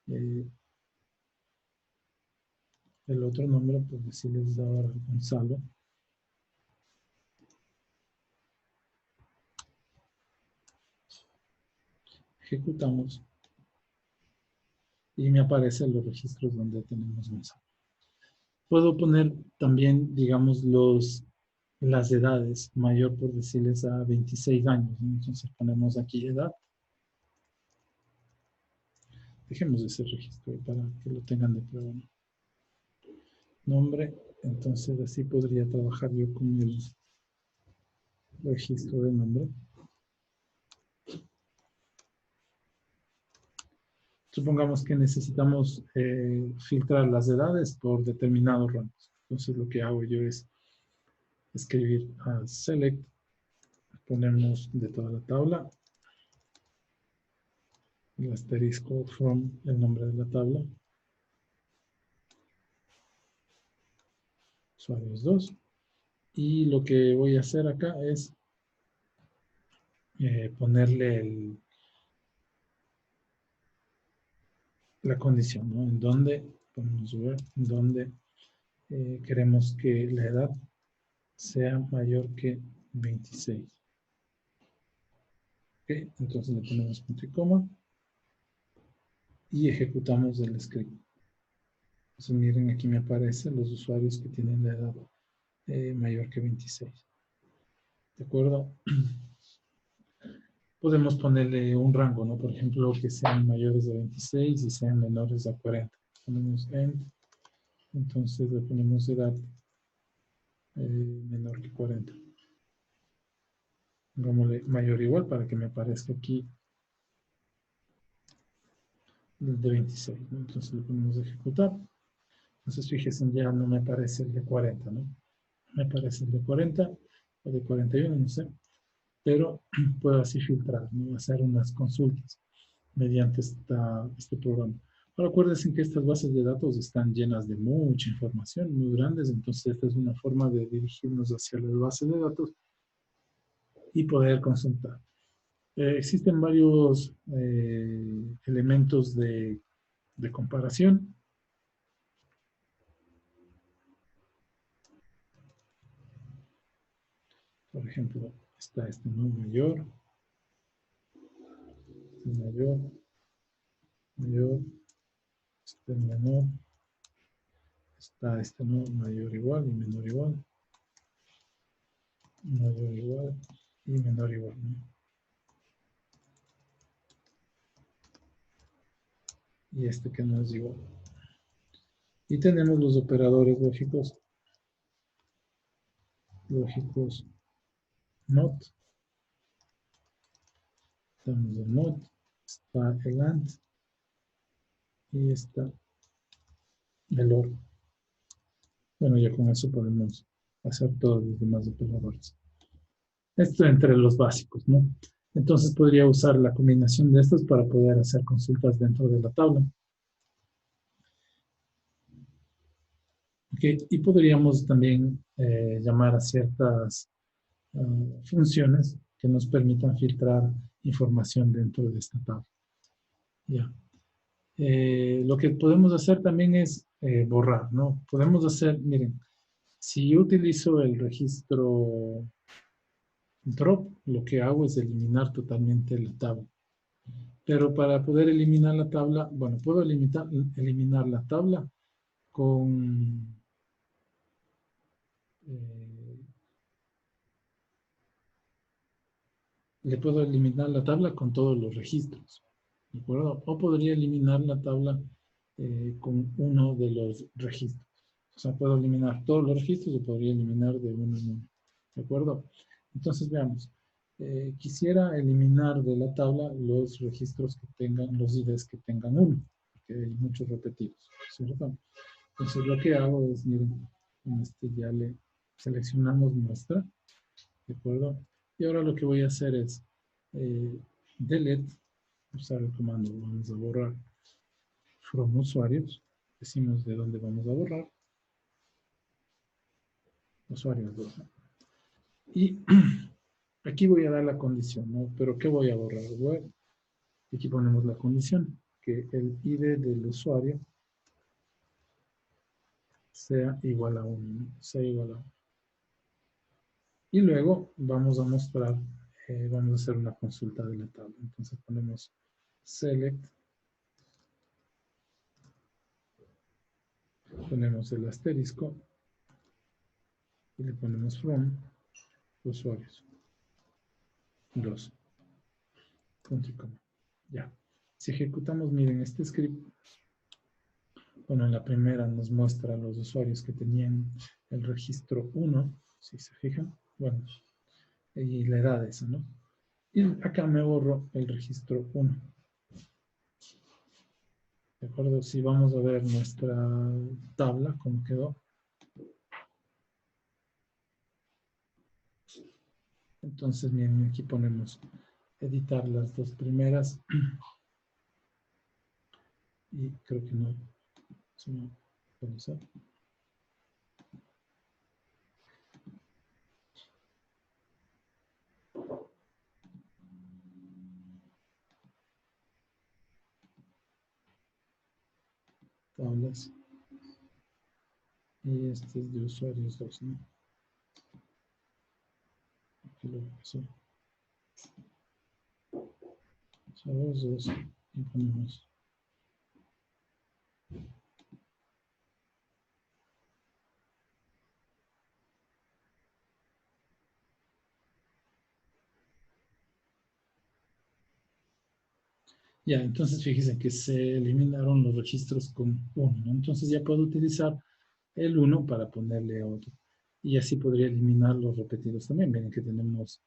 el otro nombre, por decirles ahora Gonzalo. Ejecutamos. Y me aparecen los registros donde tenemos Gonzalo. Puedo poner también, digamos, las edades, mayor por decirles a 26 años, ¿no? Entonces ponemos aquí edad. Dejemos ese registro para que lo tengan de prueba, ¿no? Nombre, entonces así podría trabajar yo con el registro de nombre. Supongamos que necesitamos filtrar las edades por determinados rangos. Entonces lo que hago yo es escribir a select, ponemos de toda la tabla, el asterisco from el nombre de la tabla, usuarios 2, y lo que voy a hacer acá es ponerle la condición, ¿no? En donde, podemos ver, en donde queremos que la edad sea mayor que 26. ¿Ok? Entonces le ponemos punto y coma y ejecutamos el script. Entonces miren, aquí me aparecen los usuarios que tienen la edad mayor que 26. ¿De acuerdo? Podemos ponerle un rango, ¿no? Por ejemplo, que sean mayores de 26 y sean menores a 40. Ponemos end, entonces le ponemos edad menor que 40. Pongámosle mayor igual para que me aparezca aquí el de 26, ¿no? Entonces le ponemos ejecutar. Entonces fíjense, ya no me aparece el de 40, ¿no? Me aparece el de 40 o de 41, no sé. Pero puedo así filtrar, ¿no? Hacer unas consultas mediante este programa. Ahora acuérdense que estas bases de datos están llenas de mucha información, muy grandes, entonces esta es una forma de dirigirnos hacia las bases de datos y poder consultar. Existen varios elementos de comparación. Por ejemplo, está este, ¿no? Mayor, este menor, está este, ¿no? Mayor igual y menor igual, mayor igual y menor igual, ¿no? Y este que no es igual. Y tenemos los operadores lógicos not. Tenemos el not, está el and y está el or. Bueno, ya con eso podemos hacer todos los demás operadores. Esto entre los básicos, ¿no? Entonces podría usar la combinación de estos para poder hacer consultas dentro de la tabla. Okay. Y podríamos también llamar a ciertas funciones que nos permitan filtrar información dentro de esta tabla. Ya. Lo que podemos hacer también es borrar, ¿no? Podemos hacer, miren, si yo utilizo el registro drop, lo que hago es eliminar totalmente la tabla. Pero para poder eliminar la tabla, bueno, puedo eliminar la tabla con... le puedo eliminar la tabla con todos los registros, ¿de acuerdo? O podría eliminar la tabla con uno de los registros. O sea, puedo eliminar todos los registros o podría eliminar de uno en uno, ¿de acuerdo? Entonces, veamos. Quisiera eliminar de la tabla los registros que tengan, los IDs que tengan uno, porque hay muchos repetidos, ¿cierto? Entonces, lo que hago es, miren, en este ya le seleccionamos muestra, ¿de acuerdo? Y ahora lo que voy a hacer es delete, usar el comando, vamos a borrar from usuarios, decimos de dónde vamos a borrar, usuarios 2, ¿no? Y aquí voy a dar la condición, ¿no? Pero ¿qué voy a borrar? Bueno, aquí ponemos la condición, que el ID del usuario sea igual a 1, ¿no? Sea igual a 1. Y luego vamos a mostrar, vamos a hacer una consulta de la tabla. Entonces ponemos select, ponemos el asterisco y le ponemos from usuarios 2. Punto y coma. Ya. Si ejecutamos, miren, este script, bueno, en la primera nos muestra los usuarios que tenían el registro 1, si se fijan, bueno, y la edad de eso, ¿no? Y acá me borro el registro 1. ¿De acuerdo? Si vamos a ver nuestra tabla, cómo quedó. Entonces, miren, aquí ponemos editar las dos primeras. Y creo que no. Si no, vamos a... tablas. Y este es de usuarios 2, ¿no? Aquí lo pasó. Usuarios 2. Y ponemos. Ya, entonces fíjense que se eliminaron los registros con 1, ¿no? Entonces ya puedo utilizar el 1 para ponerle a otro. Y así podría eliminar los repetidos también. Miren que tenemos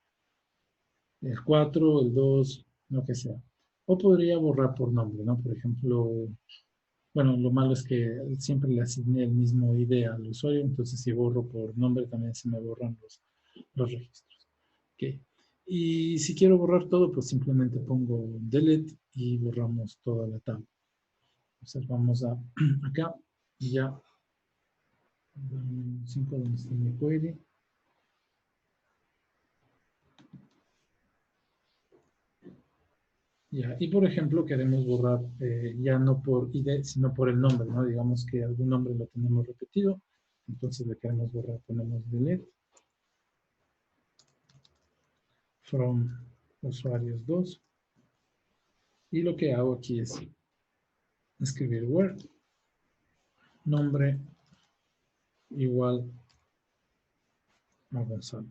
el 4, el 2, lo que sea. O podría borrar por nombre, ¿no? Por ejemplo, bueno, lo malo es que siempre le asigné el mismo ID al usuario, entonces si borro por nombre también se me borran los registros. ¿Ok? Y si quiero borrar todo, pues simplemente pongo delete y borramos toda la tabla. Entonces vamos a acá y ya 5 donde está mi query. Ya, y por ejemplo queremos borrar ya no por ID, sino por el nombre, ¿no? Digamos que algún nombre lo tenemos repetido, entonces le queremos borrar, ponemos delete from usuarios 2. Y lo que hago aquí es escribir where nombre igual a Gonzalo.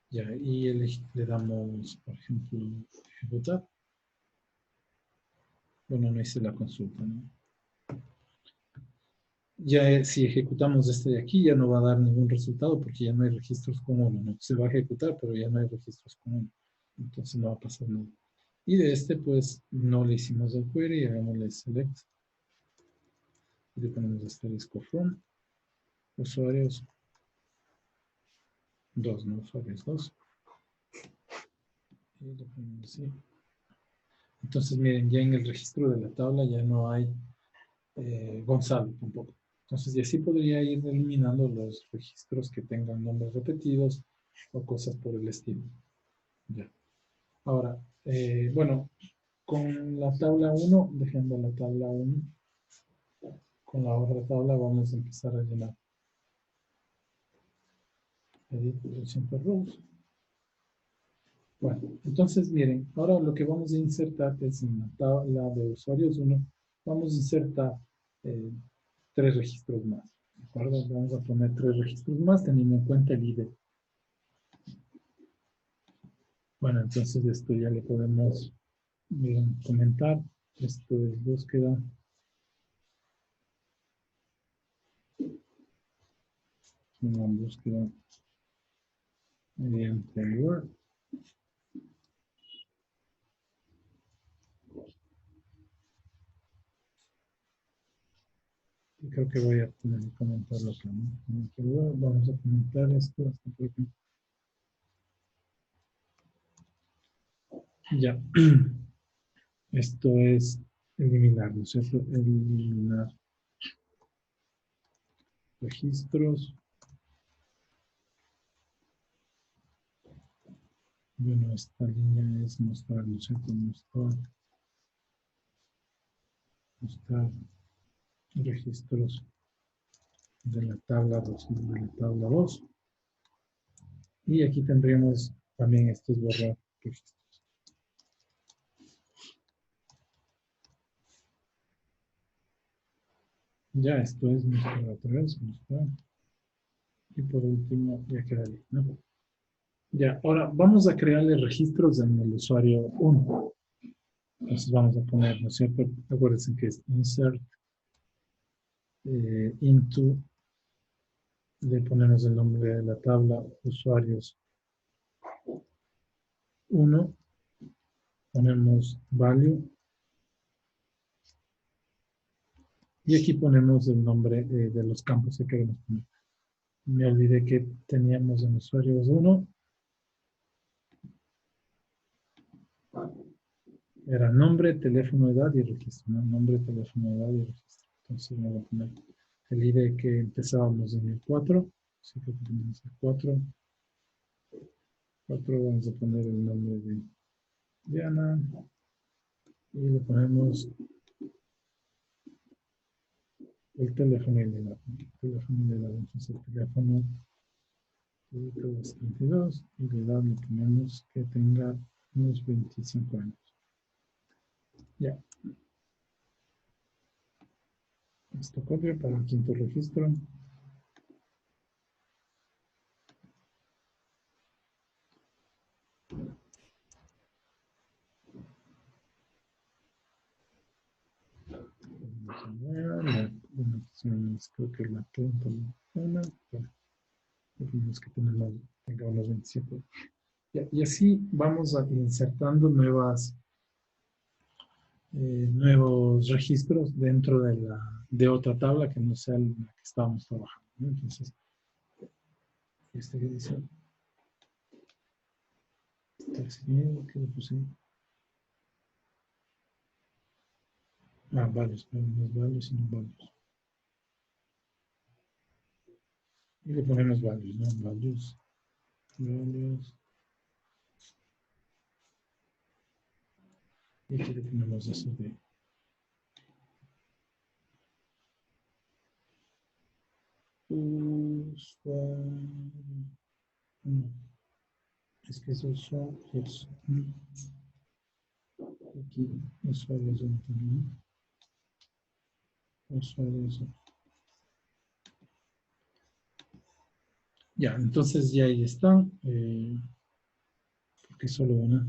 Ya, y le damos, por ejemplo, ejecutar. Bueno, no hice la consulta, ¿no? Ya si ejecutamos este de aquí, ya no va a dar ningún resultado porque ya no hay registros con 1, ¿no? Se va a ejecutar, pero ya no hay registros con 1. Entonces no va a pasar nada. Y de este, pues, no le hicimos el query, hagámosle select. Y le ponemos asterisco from usuarios 2, ¿no? Usuarios 2. Y le ponemos así. Entonces, miren, ya en el registro de la tabla ya no hay Gonzalo tampoco. Entonces, y así podría ir eliminando los registros que tengan nombres repetidos o cosas por el estilo. Ya. Ahora, bueno, con la tabla 1, dejando la tabla 1, con la otra tabla vamos a empezar a llenar. Edit Simple Rows. Bueno, entonces miren, ahora lo que vamos a insertar es en la tabla de usuarios 1, vamos a insertar 3 registros más. ¿De acuerdo? Vamos a poner 3 registros más teniendo en cuenta el ID. Bueno, entonces esto ya le podemos comentar. Esto es búsqueda. Una búsqueda mediante Word. Y creo que voy a tener que comentarlo acá, ¿no? Vamos a comentar esto hasta por aquí. Ya. Esto es eliminar, ¿no es cierto? Eliminar registros. Bueno, esta línea es mostrar, ¿no es cierto? Mostrar registros de la tabla 2, de la tabla 2. Y aquí tendríamos también estos borrar registros. Ya, esto es mostrar otra vez, mostrar. Y por último, ya quedaría, ¿no? Ya, ahora vamos a crearle registros en el usuario 1. Entonces vamos a poner, ¿no es cierto? Acuérdense que es insert into, le ponemos el nombre de la tabla usuarios 1, ponemos value y aquí ponemos el nombre de los campos que queremos poner. Me olvidé que teníamos en usuarios 1. Era nombre, teléfono, edad y registro, ¿no? Nombre, teléfono, edad y registro. Entonces vamos a poner el ID que empezábamos en el 4. Así que ponemos el 4. 4 vamos a poner el nombre de Diana. Y le ponemos el teléfono y la edad. El teléfono y la edad. Entonces el teléfono es 32 y la edad le ponemos que tenga unos 25 años. Ya. Esto copia para el quinto registro. Vamos a ver. Creo que la 31. Dijimos que tenga unos 27. Y así vamos insertando nuevos registros dentro de otra tabla que no sea la que estábamos trabajando, ¿no? Entonces, este que dice, ¿qué le puse? Varios, no es varios, sino varios. Y le ponemos varios, ¿no? Varios. Y aquí le ponemos eso de usuario. Es que esos son los aquí usuarios también. Usuarios. Ya, entonces ya ahí están. Porque solo una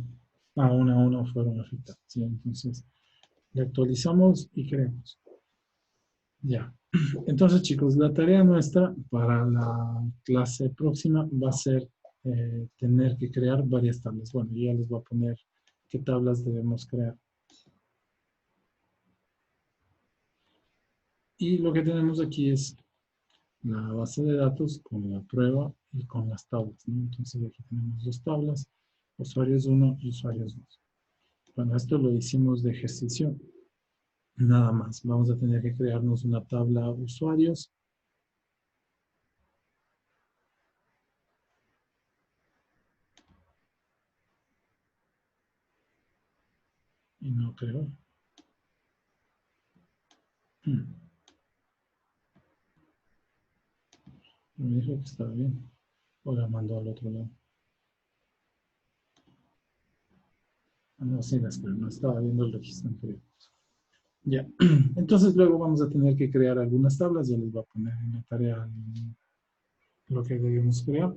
fueron afectadas. ¿Sí? Entonces, le actualizamos y creamos. Ya. Entonces, chicos, la tarea nuestra para la clase próxima va a ser tener que crear varias tablas. Bueno, ya les voy a poner qué tablas debemos crear. Y lo que tenemos aquí es la base de datos con la prueba y con las tablas, ¿no? Entonces, aquí tenemos 2 tablas, usuarios 1 y usuarios 2. Bueno, esto lo hicimos de ejercicio. Nada más. Vamos a tener que crearnos una tabla usuarios. Y no creo. Me dijo que estaba bien. O la mandó al otro lado. Ah, no, sí, no estaba viendo el registro anterior. Ya. Entonces luego vamos a tener que crear algunas tablas. Yo les voy a poner en la tarea lo que debemos crear.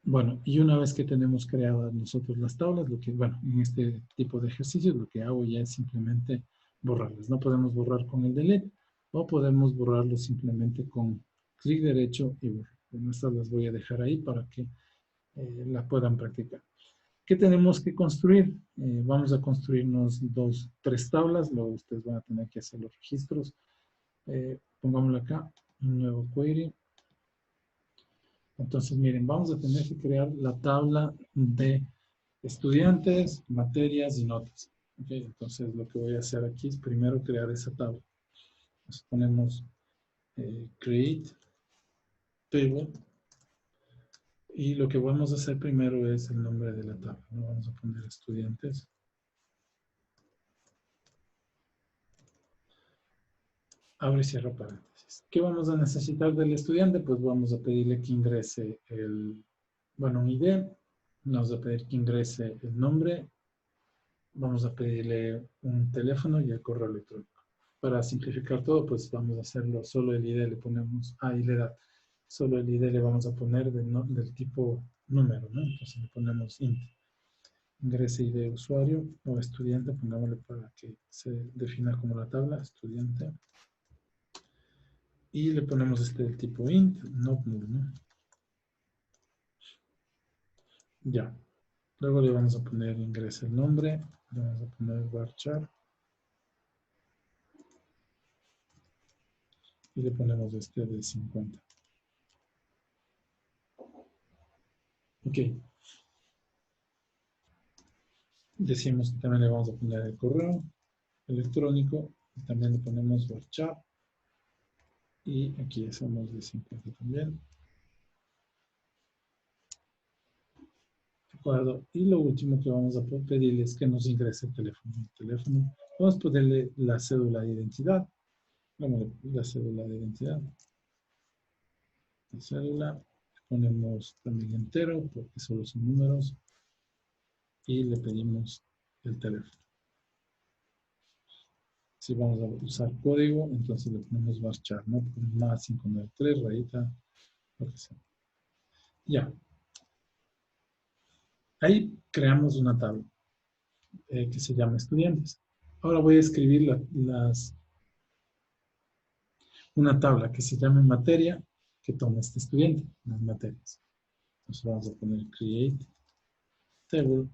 Bueno, y una vez que tenemos creadas nosotros las tablas, bueno, en este tipo de ejercicios lo que hago ya es simplemente borrarlas. No podemos borrar con el delete o podemos borrarlo simplemente con clic derecho y borrar. Bueno, estas las voy a dejar ahí para que la puedan practicar. ¿Qué tenemos que construir? Vamos a construirnos tres tablas, luego ustedes van a tener que hacer los registros. Pongámoslo acá, un nuevo query. Entonces, miren, vamos a tener que crear la tabla de estudiantes, materias y notas. ¿Okay? Entonces, lo que voy a hacer aquí es primero crear esa tabla. Entonces, ponemos create table. Y lo que vamos a hacer primero es el nombre de la tabla, ¿no? Vamos a poner estudiantes. Abre y cierra paréntesis. ¿Qué vamos a necesitar del estudiante? Pues vamos a pedirle que ingrese un ID. Vamos a pedir que ingrese el nombre. Vamos a pedirle un teléfono y el correo electrónico. Para simplificar todo, pues vamos a hacerlo solo el ID, le ponemos y la edad. Solo el ID le vamos a poner del tipo número, ¿no? Entonces le ponemos int. Ingrese ID de usuario o estudiante, pongámosle para que se defina como la tabla, estudiante. Y le ponemos del tipo int, not null, ¿no? Ya. Luego le vamos a poner ingrese el nombre, le vamos a poner varchar. Y le ponemos de 50. Ok. Decimos que también le vamos a poner el correo electrónico. Y también le ponemos varchar. Y aquí hacemos de 50 también. De acuerdo. Y lo último que vamos a pedirle es que nos ingrese el teléfono. Vamos a ponerle la cédula de identidad. La cédula de identidad. La cédula. Ponemos también entero porque solo son números. Y le pedimos el teléfono. Si vamos a usar código, entonces le ponemos varchar, ¿no? Más 593, rayita, lo que sea. Ya. Ahí creamos una tabla que se llama estudiantes. Ahora voy a escribir una tabla que se llame materia que tome este estudiante, las materias. Entonces vamos a poner create table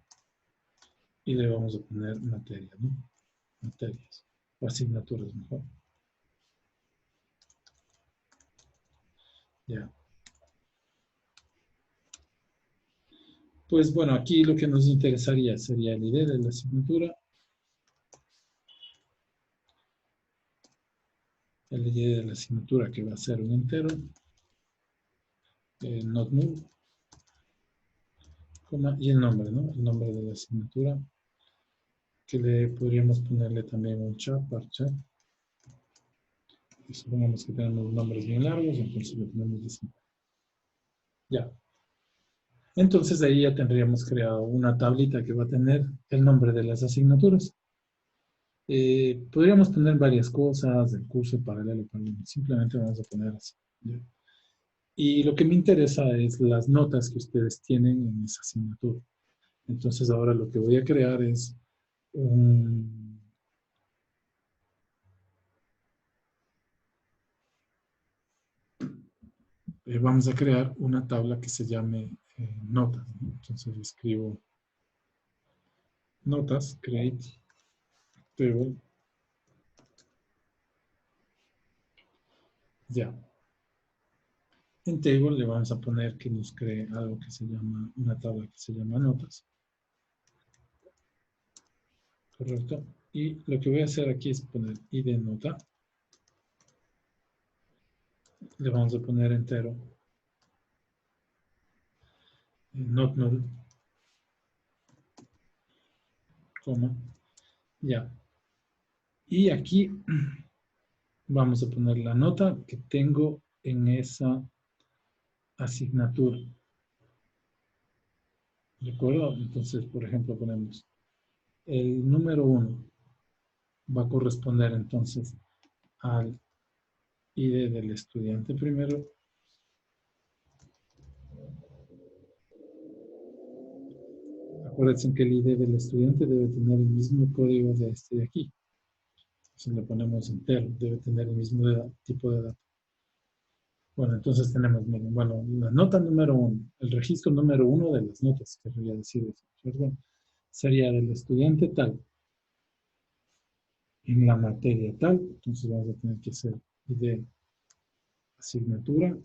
y le vamos a poner materia, ¿no? Materias o asignaturas mejor. Ya. Pues bueno, aquí lo que nos interesaría sería el ID de la asignatura, el ID de la asignatura que va a ser un entero, not null, y el nombre, ¿no? El nombre de la asignatura, que le podríamos ponerle también un char, varchar. Y supongamos que tenemos nombres bien largos, entonces le ponemos de 50. Ya. Entonces ahí ya tendríamos creado una tablita que va a tener el nombre de las asignaturas. Podríamos poner varias cosas, el curso paralelo, simplemente vamos a poner así. ¿Ya? Y lo que me interesa es las notas que ustedes tienen en esa asignatura. Entonces ahora lo que voy a crear es vamos a crear una tabla que se llame notas, ¿no? Entonces escribo notas, create table. Ya. En table le vamos a poner que nos cree algo que se llama, una tabla que se llama notas. Correcto. Y lo que voy a hacer aquí es poner id nota. Le vamos a poner entero. Not null. Coma. Ya. Y aquí vamos a poner la nota que tengo en esa asignatura. ¿De acuerdo? Entonces, por ejemplo, ponemos el número 1 va a corresponder entonces al ID del estudiante primero. Acuérdense que el ID del estudiante debe tener el mismo código de este de aquí. Si le ponemos entero, debe tener el mismo tipo de datos. Bueno, entonces tenemos, miren, bueno, la nota número 1, el registro número 1 de las notas, querría decir eso, ¿cierto? Sería del estudiante tal, en la materia tal, entonces vamos a tener que hacer ID asignatura,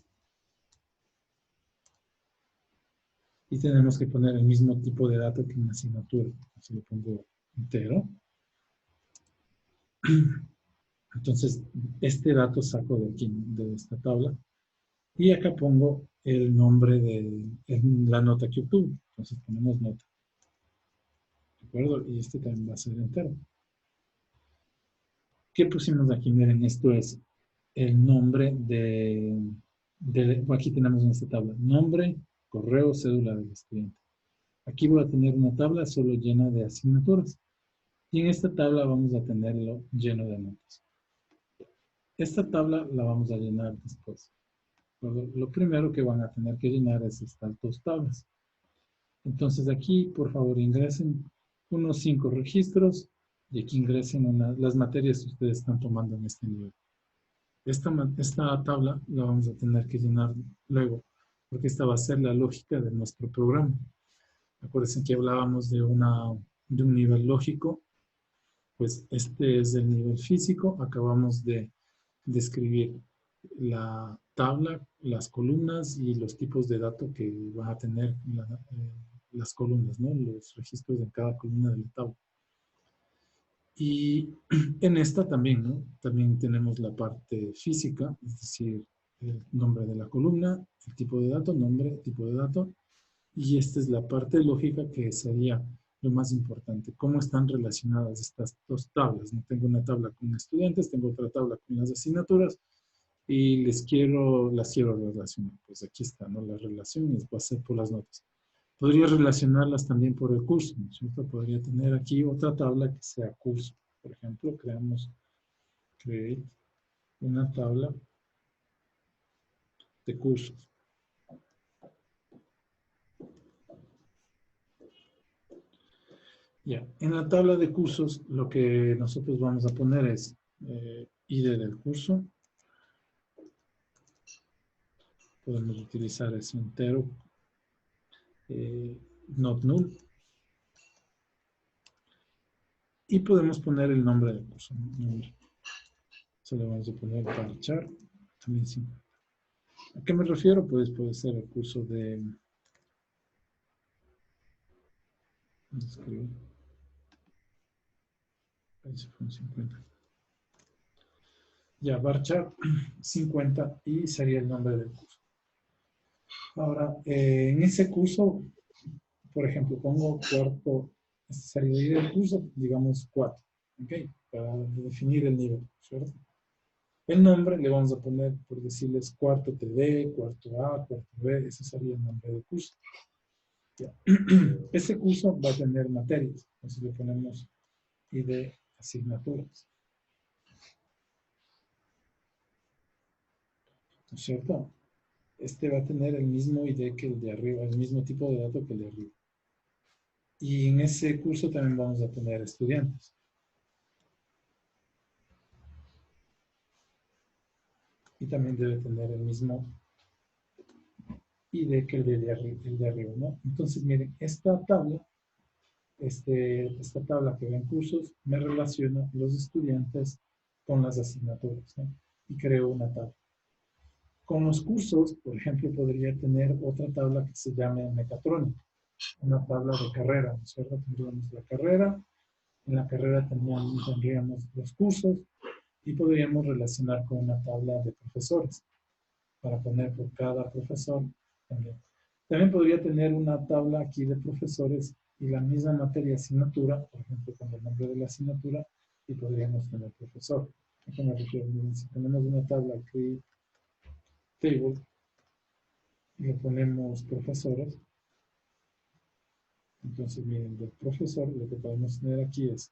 y tenemos que poner el mismo tipo de dato que en la asignatura, entonces le pongo entero. Entonces, este dato saco de aquí, de esta tabla, y acá pongo el nombre de la nota que obtuve. Entonces ponemos nota. ¿De acuerdo? Y este también va a ser entero. ¿Qué pusimos aquí? Miren, esto es el nombre aquí tenemos en esta tabla. Nombre, correo, cédula del estudiante. Aquí voy a tener una tabla solo llena de asignaturas. Y en esta tabla vamos a tenerlo lleno de notas. Esta tabla la vamos a llenar después. Lo primero que van a tener que llenar es estas dos tablas. Entonces aquí, por favor, ingresen unos 5 registros y aquí ingresen las materias que ustedes están tomando en este nivel. Esta tabla la vamos a tener que llenar luego, porque esta va a ser la lógica de nuestro programa. Acuérdense que hablábamos de un nivel lógico, pues este es el nivel físico. Acabamos de describir la tabla, las columnas y los tipos de datos que van a tener las columnas, ¿no? Los registros en cada columna de la tabla. Y en esta también, ¿no? También tenemos la parte física, es decir, el nombre de la columna, el tipo de dato, nombre, tipo de dato. Y esta es la parte lógica que sería lo más importante. ¿Cómo están relacionadas estas dos tablas? ¿No? Tengo una tabla con estudiantes, tengo otra tabla con las asignaturas y las quiero relacionar. Pues aquí está, ¿no? Las relaciones va a ser por las notas. Podría relacionarlas también por el curso, ¿no es cierto? Podría tener aquí otra tabla que sea curso. Por ejemplo, create una tabla de cursos. Ya, en la tabla de cursos lo que nosotros vamos a poner es ID del curso. Podemos utilizar ese entero, not null. Y podemos poner el nombre del curso. Se le vamos a poner varchar, también 50. ¿A qué me refiero? Pues puede ser el curso de... Ahí se fue un 50. Ya, varchar 50 y sería el nombre del curso. Ahora, en ese curso, por ejemplo, pongo cuarto, sería el curso, digamos 4, ¿ok? Para definir el nivel, ¿cierto? El nombre le vamos a poner, por decirles, cuarto TD, cuarto A, cuarto B, ese sería el nombre del curso. Ya. Ese curso va a tener materias, entonces le ponemos ID asignaturas. ¿No es cierto? Este va a tener el mismo ID que el de arriba, el mismo tipo de dato que el de arriba. Y en ese curso también vamos a tener estudiantes. Y también debe tener el mismo ID que el de arriba, ¿no? Entonces, miren, esta tabla que ven cursos me relaciona los estudiantes con las asignaturas, ¿no? Y creo una tabla. Con los cursos, por ejemplo, podría tener otra tabla que se llame mecatrónica, una tabla de carrera, ¿no es cierto? Tendríamos la carrera, en la carrera tendríamos los cursos y podríamos relacionar con una tabla de profesores para poner por cada profesor también. También podría tener una tabla aquí de profesores y la misma materia asignatura, por ejemplo, con el nombre de la asignatura, y podríamos tener profesor. ¿A qué me refiero? Miren, si tenemos una tabla aquí, table, y le ponemos profesores, entonces miren, del profesor, lo que podemos tener aquí es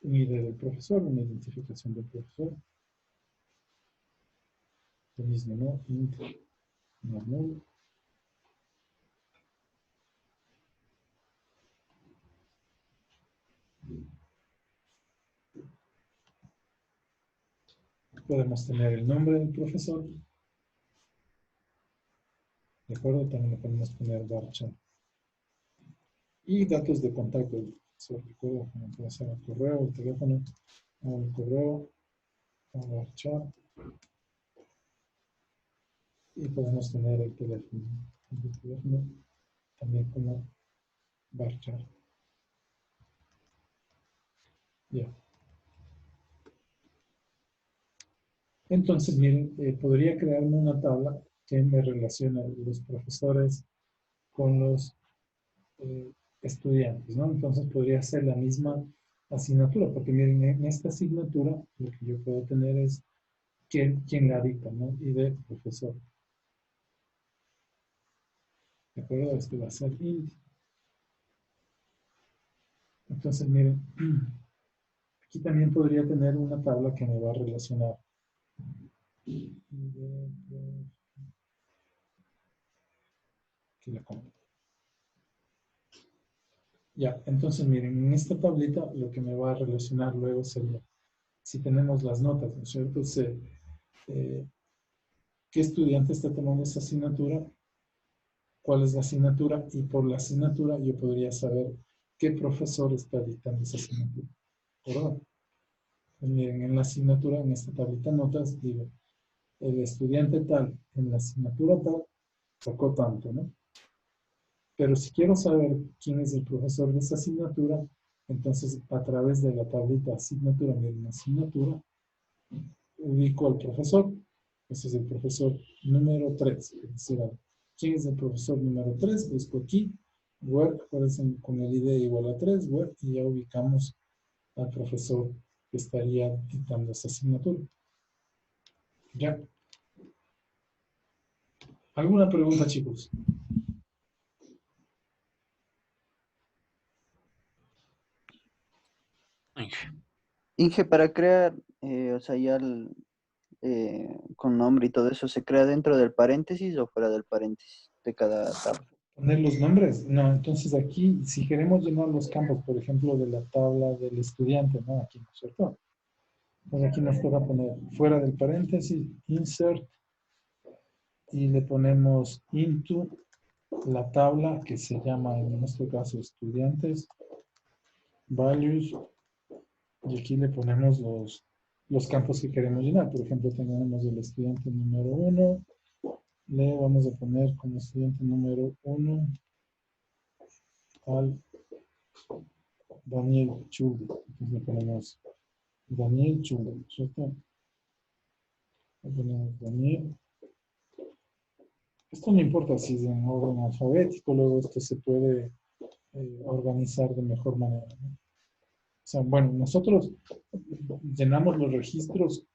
un ID del profesor, una identificación del profesor. Lo mismo, ¿no? Int, normal. Podemos tener el nombre del profesor. ¿De acuerdo? También le podemos poner varchar. Y datos de contacto del profesor. ¿De acuerdo? Como puede ser el correo, el teléfono, o el correo, o varchar. Y podemos tener el teléfono. El teléfono también como varchar. Ya. Entonces, miren, podría crearme una tabla que me relaciona los profesores con los estudiantes, ¿no? Entonces podría ser la misma asignatura, porque miren, en esta asignatura lo que yo puedo tener es quién la dicta, ¿no? Y de profesor. ¿De acuerdo? Esto va a ser int. Entonces, miren, aquí también podría tener una tabla que me va a relacionar. Aquí la compro. Ya, entonces miren, en esta tablita lo que me va a relacionar luego sería, si tenemos las notas, ¿no es cierto? ¿Qué estudiante está tomando esa asignatura? ¿Cuál es la asignatura? Y por la asignatura yo podría saber qué profesor está dictando esa asignatura. ¿Verdad? Pues miren, en la asignatura, en esta tablita notas, digo, el estudiante tal, en la asignatura tal, sacó tanto, ¿no? Pero si quiero saber quién es el profesor de esa asignatura, entonces a través de la tablita asignatura, miren, asignatura, ubico al profesor. Ese es el profesor número 3. Es decir, ¿quién es el profesor número 3? Busco aquí, where, aparecen con el ID igual a 3, where, y ya ubicamos al profesor que estaría dictando esa asignatura. ¿Ya? ¿Alguna pregunta, chicos? Inge. Inge, para crear, o sea, ya con nombre y todo eso, ¿se crea dentro del paréntesis o fuera del paréntesis de cada tabla? ¿Poner los nombres? No, entonces aquí, si queremos llenar los campos, por ejemplo, de la tabla del estudiante, ¿no? Aquí, ¿no es cierto? Pues aquí nos toca poner fuera del paréntesis, insert, y le ponemos into la tabla que se llama, en nuestro caso, estudiantes, values, y aquí le ponemos los campos que queremos llenar. Por ejemplo, tenemos el estudiante número 1, le vamos a poner como estudiante número 1 al Daniel Chulde. Entonces le ponemos Daniel Chulde, ¿cierto? Le ponemos Daniel. Esto no importa si es en orden alfabético, luego esto se puede organizar de mejor manera, ¿no? O sea, bueno, nosotros llenamos los registros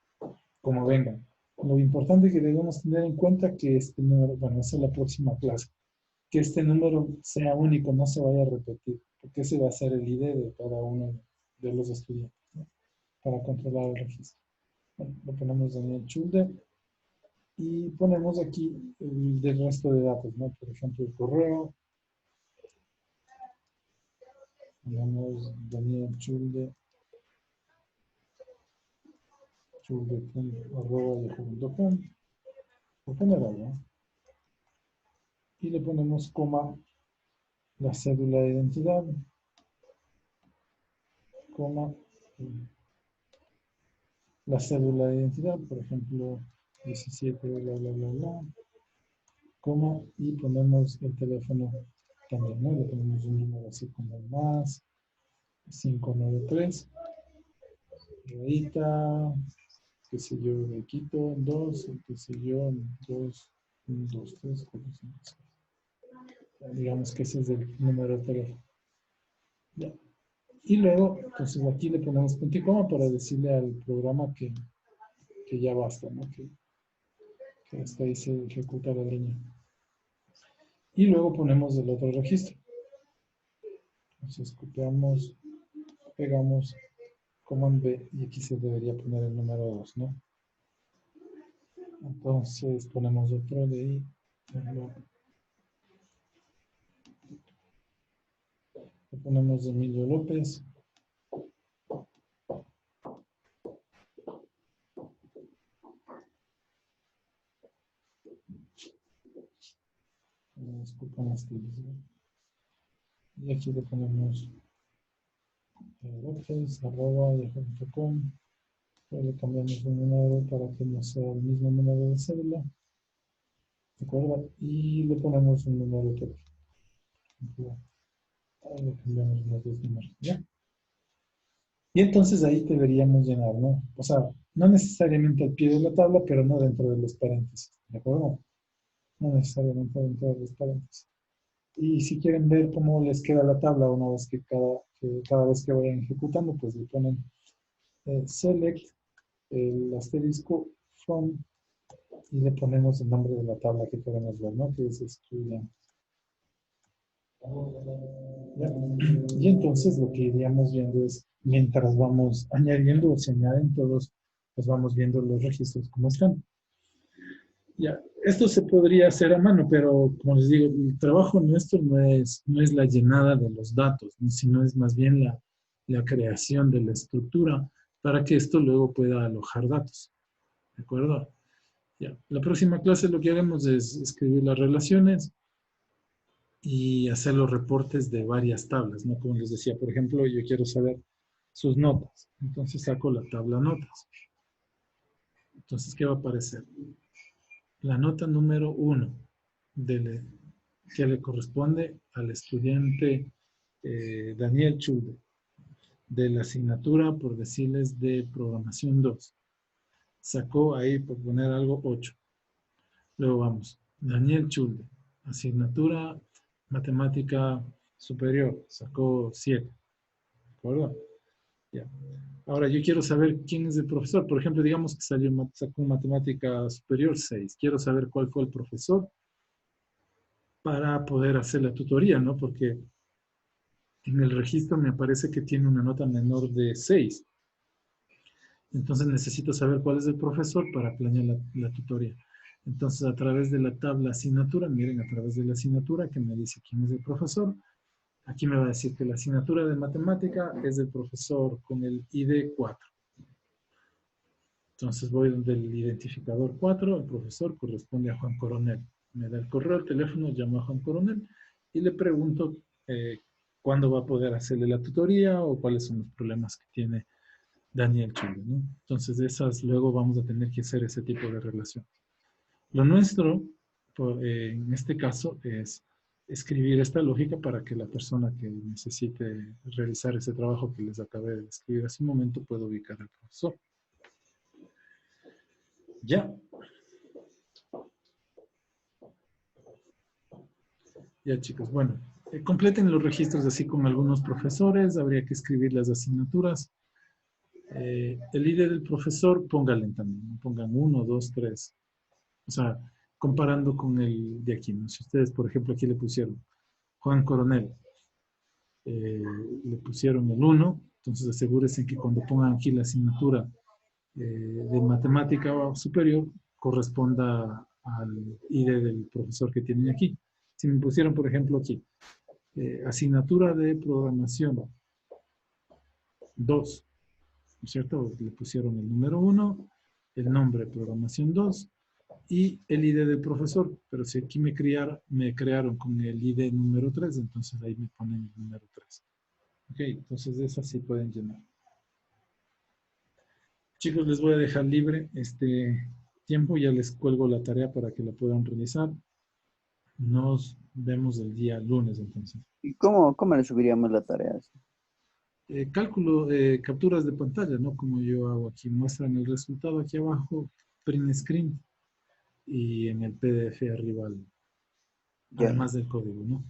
como vengan. Lo importante que debemos tener en cuenta que este número, bueno, esa es la próxima clase, que este número sea único, no se vaya a repetir, porque ese va a ser el ID de cada uno de los estudiantes, ¿no? Para controlar el registro. Bueno, lo ponemos Daniel Chulde y ponemos aquí el del resto de datos, ¿no? Por ejemplo, el correo. Digamos, Daniel Chulde, chulde.yahoo.com, por poner algo. Y le ponemos coma la cédula de identidad, coma la cédula de identidad, por ejemplo, 17, bla, bla, bla, bla, coma, y ponemos el teléfono también, ¿no? Le ponemos un número así como más, 593, rayita, qué sé yo, de Quito, 2, qué sé yo, 2, 1, 2, 3, 4, 5, 6. Digamos que ese es el número de teléfono. Ya. Y luego, entonces aquí le ponemos punto y coma para decirle al programa que ya basta, ¿no? Que hasta ahí se ejecuta la línea. Y luego ponemos el otro registro. Entonces copiamos, pegamos, Command B, y aquí se debería poner el número 2, ¿no? Entonces ponemos otro de ahí. Le ponemos Emilio López. Disculpen las tildes, ¿no? Y aquí le ponemos López, @yahoo.com. Le cambiamos el número para que no sea el mismo número de cédula. ¿De acuerdo? Y le ponemos un número de teléfono. Ahí le cambiamos los dos números, ¿ya? Y entonces ahí deberíamos llenar, ¿no? O sea, no necesariamente al pie de la tabla, pero no dentro de los paréntesis, ¿de acuerdo? No necesariamente dentro de los paréntesis. Y si quieren ver cómo les queda la tabla una vez que cada vez que vayan ejecutando, pues le ponen select, el asterisco, from, y le ponemos el nombre de la tabla que queremos ver, ¿no? Que es estudiante. ¿Ya? Y entonces lo que iríamos viendo es, mientras vamos añadiendo o se añaden todos, pues vamos viendo los registros como están. Ya, esto se podría hacer a mano, pero como les digo, el trabajo nuestro no es la llenada de los datos, ¿no? Sino es más bien la creación de la estructura para que esto luego pueda alojar datos. ¿De acuerdo? Ya. La próxima clase lo que haremos es escribir las relaciones y hacer los reportes de varias tablas, ¿no? Como les decía, por ejemplo, yo quiero saber sus notas. Entonces saco la tabla notas. Entonces, ¿qué va a aparecer? La nota número 1 que le corresponde al estudiante Daniel Chulde, de la asignatura, por decirles, de programación 2. Sacó ahí, por poner algo, 8. Luego vamos, Daniel Chulde, asignatura matemática superior, sacó 7. ¿De acuerdo? Ya. Ahora yo quiero saber quién es el profesor. Por ejemplo, digamos que sacó matemática superior 6. Quiero saber cuál fue el profesor para poder hacer la tutoría, ¿no? Porque en el registro me aparece que tiene una nota menor de 6. Entonces necesito saber cuál es el profesor para planear la tutoría. Entonces a través de la tabla asignatura, miren, a través de la asignatura que me dice quién es el profesor, aquí me va a decir que la asignatura de matemática es del profesor con el ID 4. Entonces voy donde el identificador 4, el profesor corresponde a Juan Coronel. Me da el correo, el teléfono, llamo a Juan Coronel y le pregunto cuándo va a poder hacerle la tutoría o cuáles son los problemas que tiene Daniel Chulde, ¿no? Entonces de esas luego vamos a tener que hacer ese tipo de relación. Lo nuestro, en este caso, es escribir esta lógica para que la persona que necesite realizar ese trabajo que les acabé de escribir hace un momento pueda ubicar al profesor. Ya. Ya, chicos. Bueno, completen los registros así con algunos profesores. Habría que escribir las asignaturas. El ID del profesor, pónganle también. Pongan 1, 2, 3. O sea, comparando con el de aquí, ¿no? Si ustedes, por ejemplo, aquí le pusieron Juan Coronel, le pusieron el 1, entonces asegúrense que cuando pongan aquí la asignatura de matemática superior, corresponda al ID del profesor que tienen aquí. Si me pusieron, por ejemplo, aquí, asignatura de programación 2, ¿no es cierto? Le pusieron el número 1, el nombre programación 2, y el ID del profesor, pero si aquí me crearon con el ID número 3, entonces ahí me ponen el número 3. Ok, entonces esas sí pueden llenar. Chicos, les voy a dejar libre tiempo. Ya les cuelgo la tarea para que la puedan realizar. Nos vemos el día lunes entonces. ¿Y cómo le subiríamos la tarea? Cálculo, capturas de pantalla, ¿no? Como yo hago aquí, muestran el resultado aquí abajo, print screen, y en el PDF arriba, Ya. además del código, ¿no?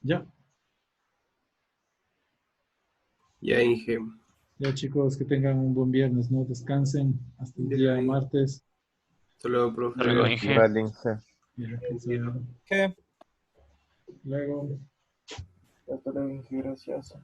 Ya, Ya, Inge. ya chicos, que tengan un buen viernes, ¿no? Descansen hasta el De día ahí. martes. Hasta luego, profe. Hasta luego, Inge. Igual, Inge. Ya, que sea- ¿Qué? Luego. Hasta luego, Inge, gracias.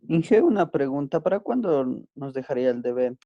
Inge, una pregunta. ¿Para cuándo nos dejaría el deber?